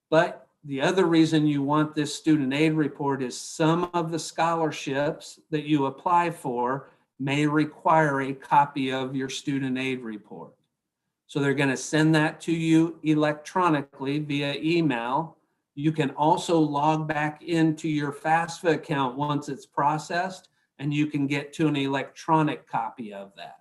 But the other reason you want this student aid report is some of the scholarships that you apply for may require a copy of your student aid report. So they're going to send that to you electronically via email. You can also log back into your FASFA account once it's processed, and you can get to an electronic copy of that.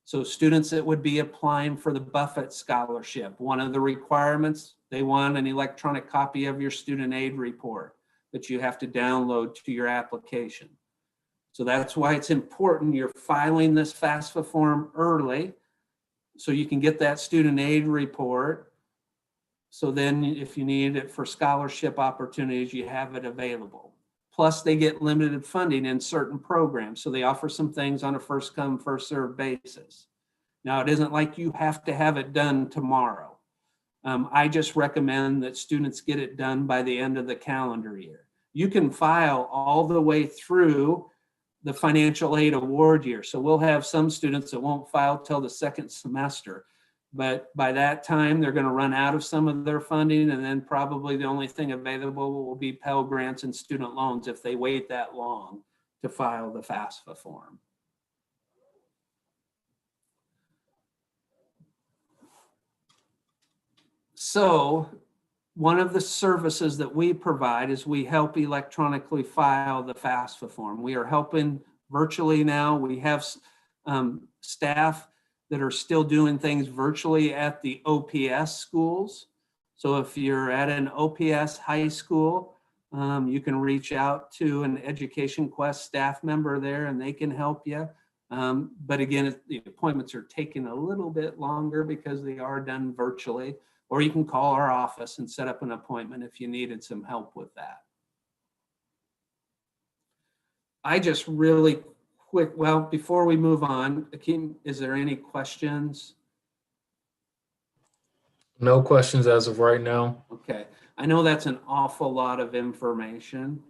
So students that would be applying for the Buffett Scholarship, one of the requirements, they want an electronic copy of your student aid report that you have to download to your application. So that's why it's important you're filing this FASFA form early so you can get that student aid report. So then if you need it for scholarship opportunities, you have it available. Plus they get limited funding in certain programs. So they offer some things on a first come, first served basis. Now it isn't like you have to have it done tomorrow. I just recommend that students get it done by the end of the calendar year. You can file all the way through the financial aid award year. So we'll have some students that won't file till the second semester, but by that time they're going to run out of some of their funding, and then probably the only thing available will be Pell Grants and student loans if they wait that long to file the FASFA form. So one of the services that we provide is we help electronically file the FASFA form. We are helping virtually now. We have staff that are still doing things virtually at the OPS schools. So if you're at an OPS high school, you can reach out to an Education Quest staff member there and they can help you. But again, the appointments are taking a little bit longer because they are done virtually. Or you can call our office and set up an appointment if you needed some help with that. I just really quick, well, before we move on, Akeem, is there any questions? No questions as of right now. Okay, I know that's an awful lot of information,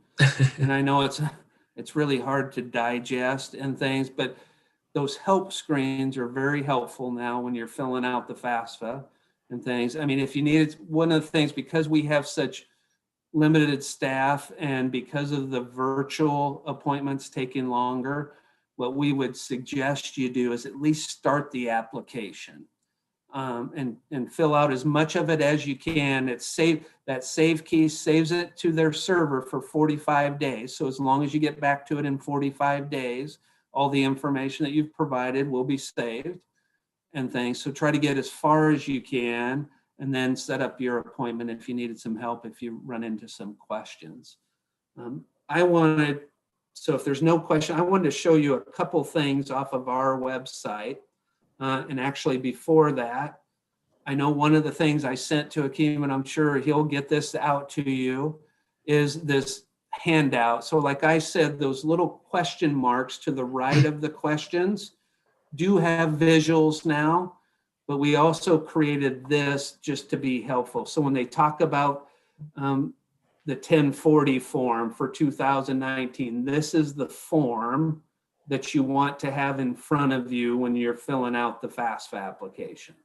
and I know it's really hard to digest and things, but those help screens are very helpful now when you're filling out the FASFA. and things. I mean, if you need it, one of the things, because we have such limited staff and because of the virtual appointments taking longer, what we would suggest you do is at least start the application. And fill out as much of it as you can. That save key saves it to their server for 45 days. So as long as you get back to it in 45 days, all the information that you've provided will be saved and things. So try to get as far as you can and then set up your appointment if you needed some help, if you run into some questions. So if there's no question, I wanted to show you a couple things off of our website. And actually before that, I know one of the things I sent to Akeem, and I'm sure he'll get this out to you, is this handout. So like I said, those little question marks to the right of the questions do have visuals now, but we also created this just to be helpful. So when they talk about the 1040 form for 2019, this is the form that you want to have in front of you when you're filling out the FASFA application.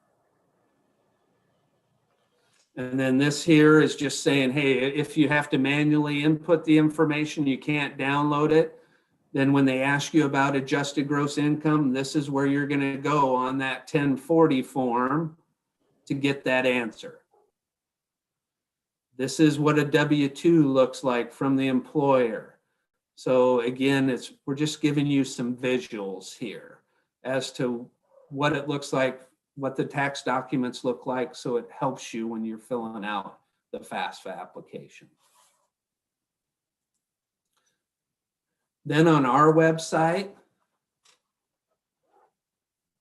And then this here is just saying, hey, if you have to manually input the information, you can't download it, then when they ask you about adjusted gross income, this is where you're going to go on that 1040 form to get that answer. This is what a W-2 looks like from the employer. So again, we're just giving you some visuals here as to what it looks like, what the tax documents look like, so it helps you when you're filling out the FASFA application. Then on our website,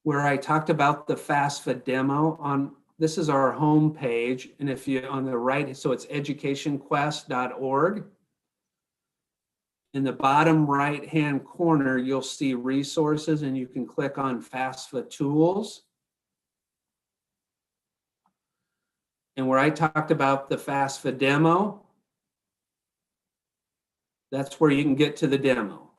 where I talked about the FASFA demo, this is our home page, and if you on the right, so it's educationquest.org. In the bottom right-hand corner, you'll see resources, and you can click on FASFA tools. And where I talked about the FASFA demo, that's where you can get to the demo.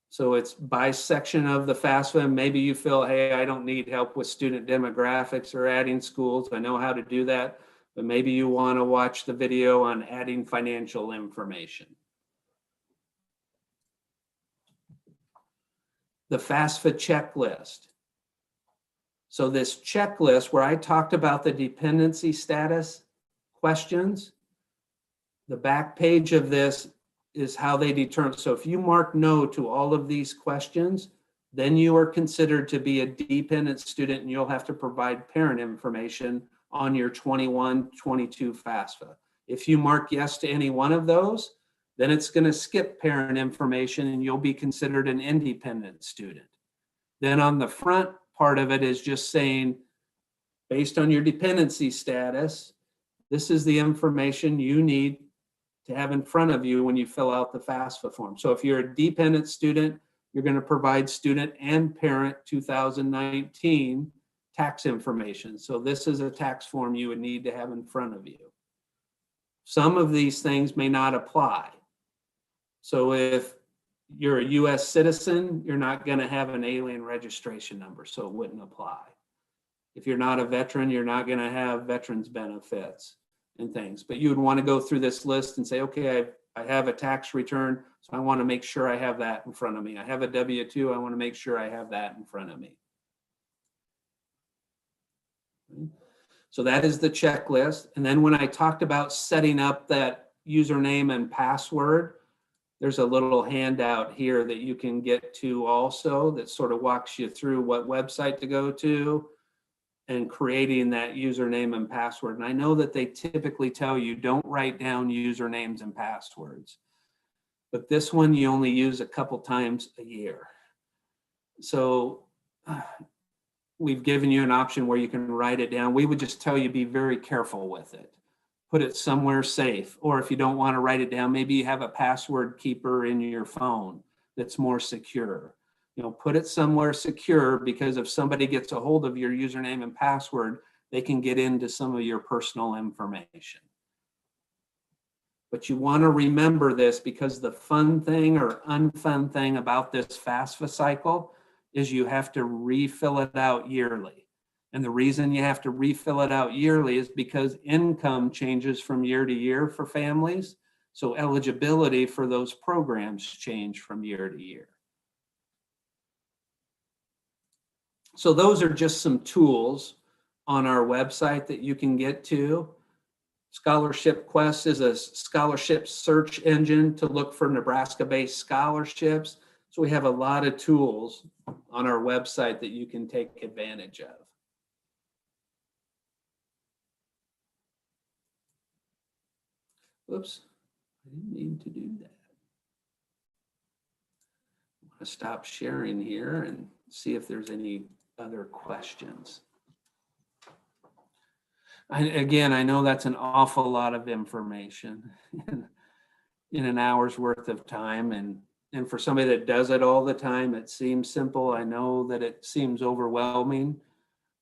So it's by section of the FASFA. Maybe you feel, hey, I don't need help with student demographics or adding schools. I know how to do that. But maybe you want to watch the video on adding financial information. The FASFA checklist. So this checklist where I talked about the dependency status questions, the back page of this is how they determine. So if you mark no to all of these questions, then you are considered to be a dependent student and you'll have to provide parent information on your 21-22 FASFA. If you mark yes to any one of those, then it's going to skip parent information and you'll be considered an independent student. Then on the front part of it is just saying, based on your dependency status, this is the information you need to have in front of you when you fill out the FASFA form. So if you're a dependent student, you're going to provide student and parent 2019 tax information. So this is a tax form you would need to have in front of you. Some of these things may not apply. So if you're a US citizen, you're not going to have an alien registration number, so it wouldn't apply. If you're not a veteran, you're not going to have veterans benefits and things. But you would want to go through this list and say, okay, I have a tax return, so I want to make sure I have that in front of me. I have a W-2, I want to make sure I have that in front of me. So that is the checklist. And then when I talked about setting up that username and password, there's a little handout here that you can get to also that sort of walks you through what website to go to and creating that username and password. And I know that they typically tell you don't write down usernames and passwords, but this one you only use a couple times a year. So we've given you an option where you can write it down. We would just tell you be very careful with it. Put it somewhere safe, or if you don't want to write it down, maybe you have a password keeper in your phone that's more secure. You know, put it somewhere secure, because if somebody gets a hold of your username and password, they can get into some of your personal information. But you want to remember this, because the fun thing or unfun thing about this FASFA cycle is you have to refill it out yearly. And the reason you have to refill it out yearly is because income changes from year to year for families. So eligibility for those programs change from year to year. So those are just some tools on our website that you can get to. Scholarship Quest is a scholarship search engine to look for Nebraska-based scholarships. So we have a lot of tools on our website that you can take advantage of. Oops, I didn't mean to do that. I'm going to stop sharing here and see if there's any other questions. Again, I know that's an awful lot of information in an hour's worth of time. And for somebody that does it all the time, it seems simple. I know that it seems overwhelming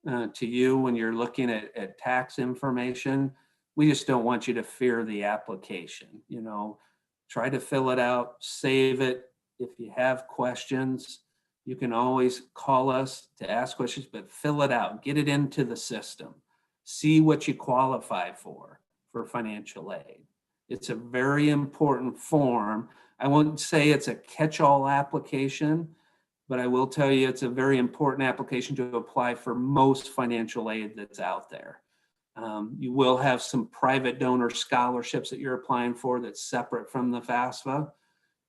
to you when you're looking at tax information. We just don't want you to fear the application. You know, try to fill it out, save it. If you have questions, you can always call us to ask questions, but fill it out, get it into the system. See what you qualify for financial aid. It's a very important form. I won't say it's a catch-all application, but I will tell you it's a very important application to apply for most financial aid that's out there. You will have some private donor scholarships that you're applying for that's separate from the FASFA,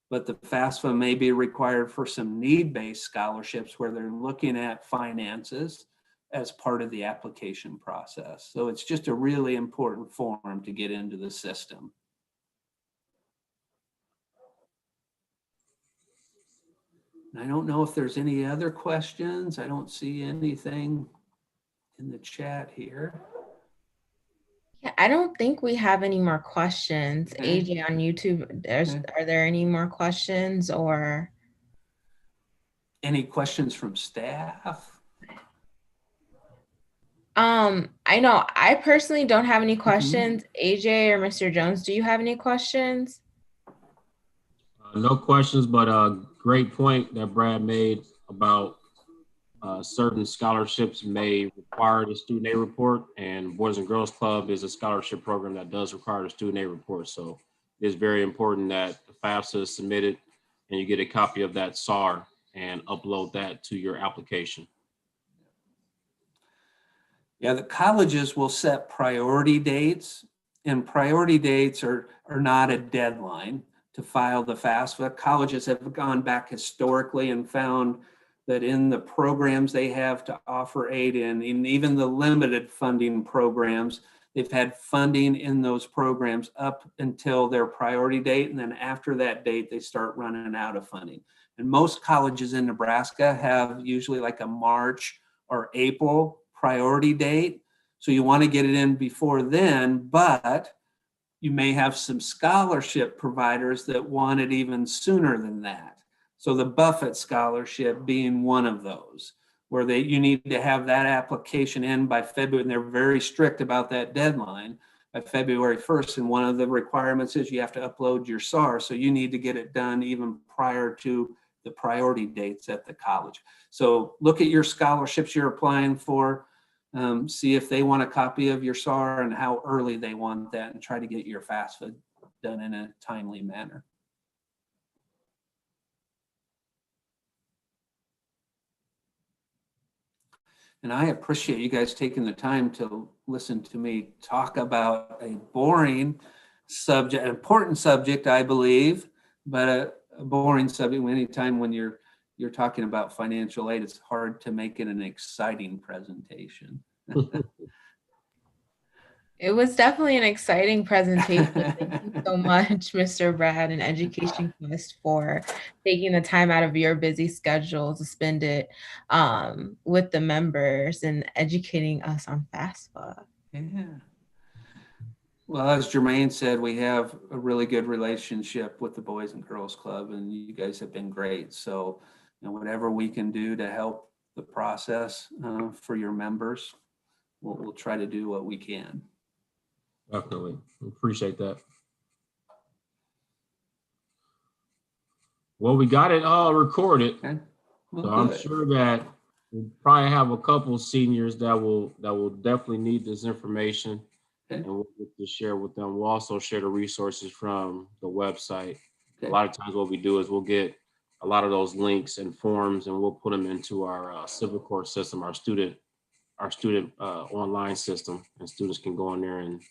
but the FASFA may be required for some need-based scholarships where they're looking at finances as part of the application process. So it's just a really important form to get into the system. I don't know if there's any other questions. I don't see anything in the chat here. Yeah, I don't think we have any more questions. Okay. AJ on YouTube, are there any more questions or? Any questions from staff? I know I personally don't have any questions. AJ or Mr. Jones, do you have any questions? No questions, but a great point that Brad made about certain scholarships may require the student aid report, and Boys and Girls Club is a scholarship program that does require the student aid report. So it's very important that the FAFSA is submitted and you get a copy of that SAR and upload that to your application. Yeah, the colleges will set priority dates, and priority dates are not a deadline to file the FAFSA. Colleges have gone back historically and found that in the programs they have to offer aid in even the limited funding programs, they've had funding in those programs up until their priority date. And then after that date, they start running out of funding. And most colleges in Nebraska have usually like a March or April priority date. So you want to get it in before then, but you may have some scholarship providers that want it even sooner than that. So the Buffett scholarship being one of those, where you need to have that application in by February, and they're very strict about that deadline by February 1st. And one of the requirements is you have to upload your SAR. So you need to get it done even prior to the priority dates at the college. So look at your scholarships you're applying for, see if they want a copy of your SAR and how early they want that, and try to get your FAFSA done in a timely manner. And I appreciate you guys taking the time to listen to me talk about a boring subject, an important subject, I believe, but a boring subject. Anytime when you're talking about financial aid, it's hard to make it an exciting presentation. It was definitely an exciting presentation. Thank you so much, Mr. Brad and Education Quest, for taking the time out of your busy schedule to spend it with the members and educating us on FAFSA. Yeah. Well, as Jermaine said, we have a really good relationship with the Boys and Girls Club, and you guys have been great. So, whatever we can do to help the process for your members, we'll try to do what we can. Definitely. Appreciate that. Well, we got it all recorded. Okay. Well, so I'm good. sure that We probably have a couple seniors that will definitely need this information, Okay. and we'll get to share with them. We'll also share the resources from the website. Okay. A lot of times what we do is we'll get a lot of those links and forms, and we'll put them into our CiviCore system, our student online system, and students can go in there and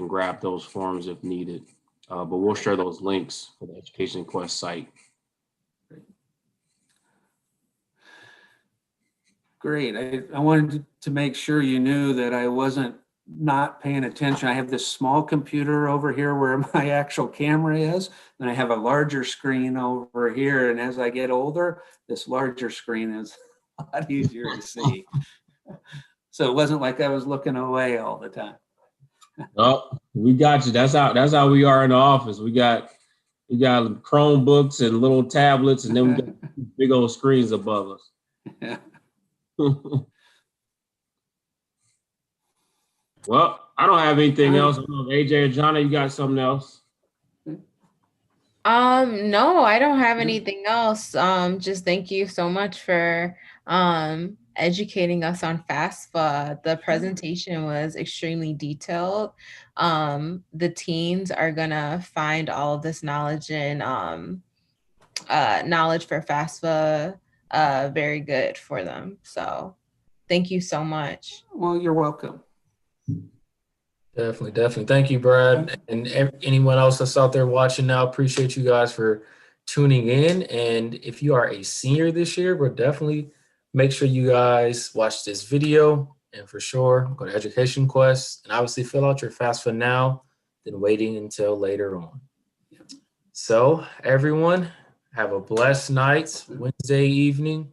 grab those forms if needed. But we'll share those links for the Education Quest site. Great. I wanted to make sure you knew that I wasn't not paying attention. I have this small computer over here where my actual camera is, and I have a larger screen over here. And as I get older, this larger screen is a lot easier to see. So it wasn't like I was looking away all the time. Oh, we got you. That's how we are in the office. We got Chromebooks and little tablets, and then we got big old screens above us. Yeah. Well, I don't have anything else. I don't know if AJ or Johnny, you got something else? No, I don't have anything else. Just thank you so much for educating us on FASFA. The presentation was extremely detailed. The teens are gonna find all of this knowledge and knowledge for FASFA very good for them. So thank you so much. Well, you're welcome. Definitely. Thank you, Brad. And anyone else that's out there watching now, appreciate you guys for tuning in. And if you are a senior this year, we'll definitely make sure you guys watch this video. And for sure, go to Education Quest and obviously fill out your FAFSA now, than waiting until later on. So everyone, have a blessed night, Wednesday evening.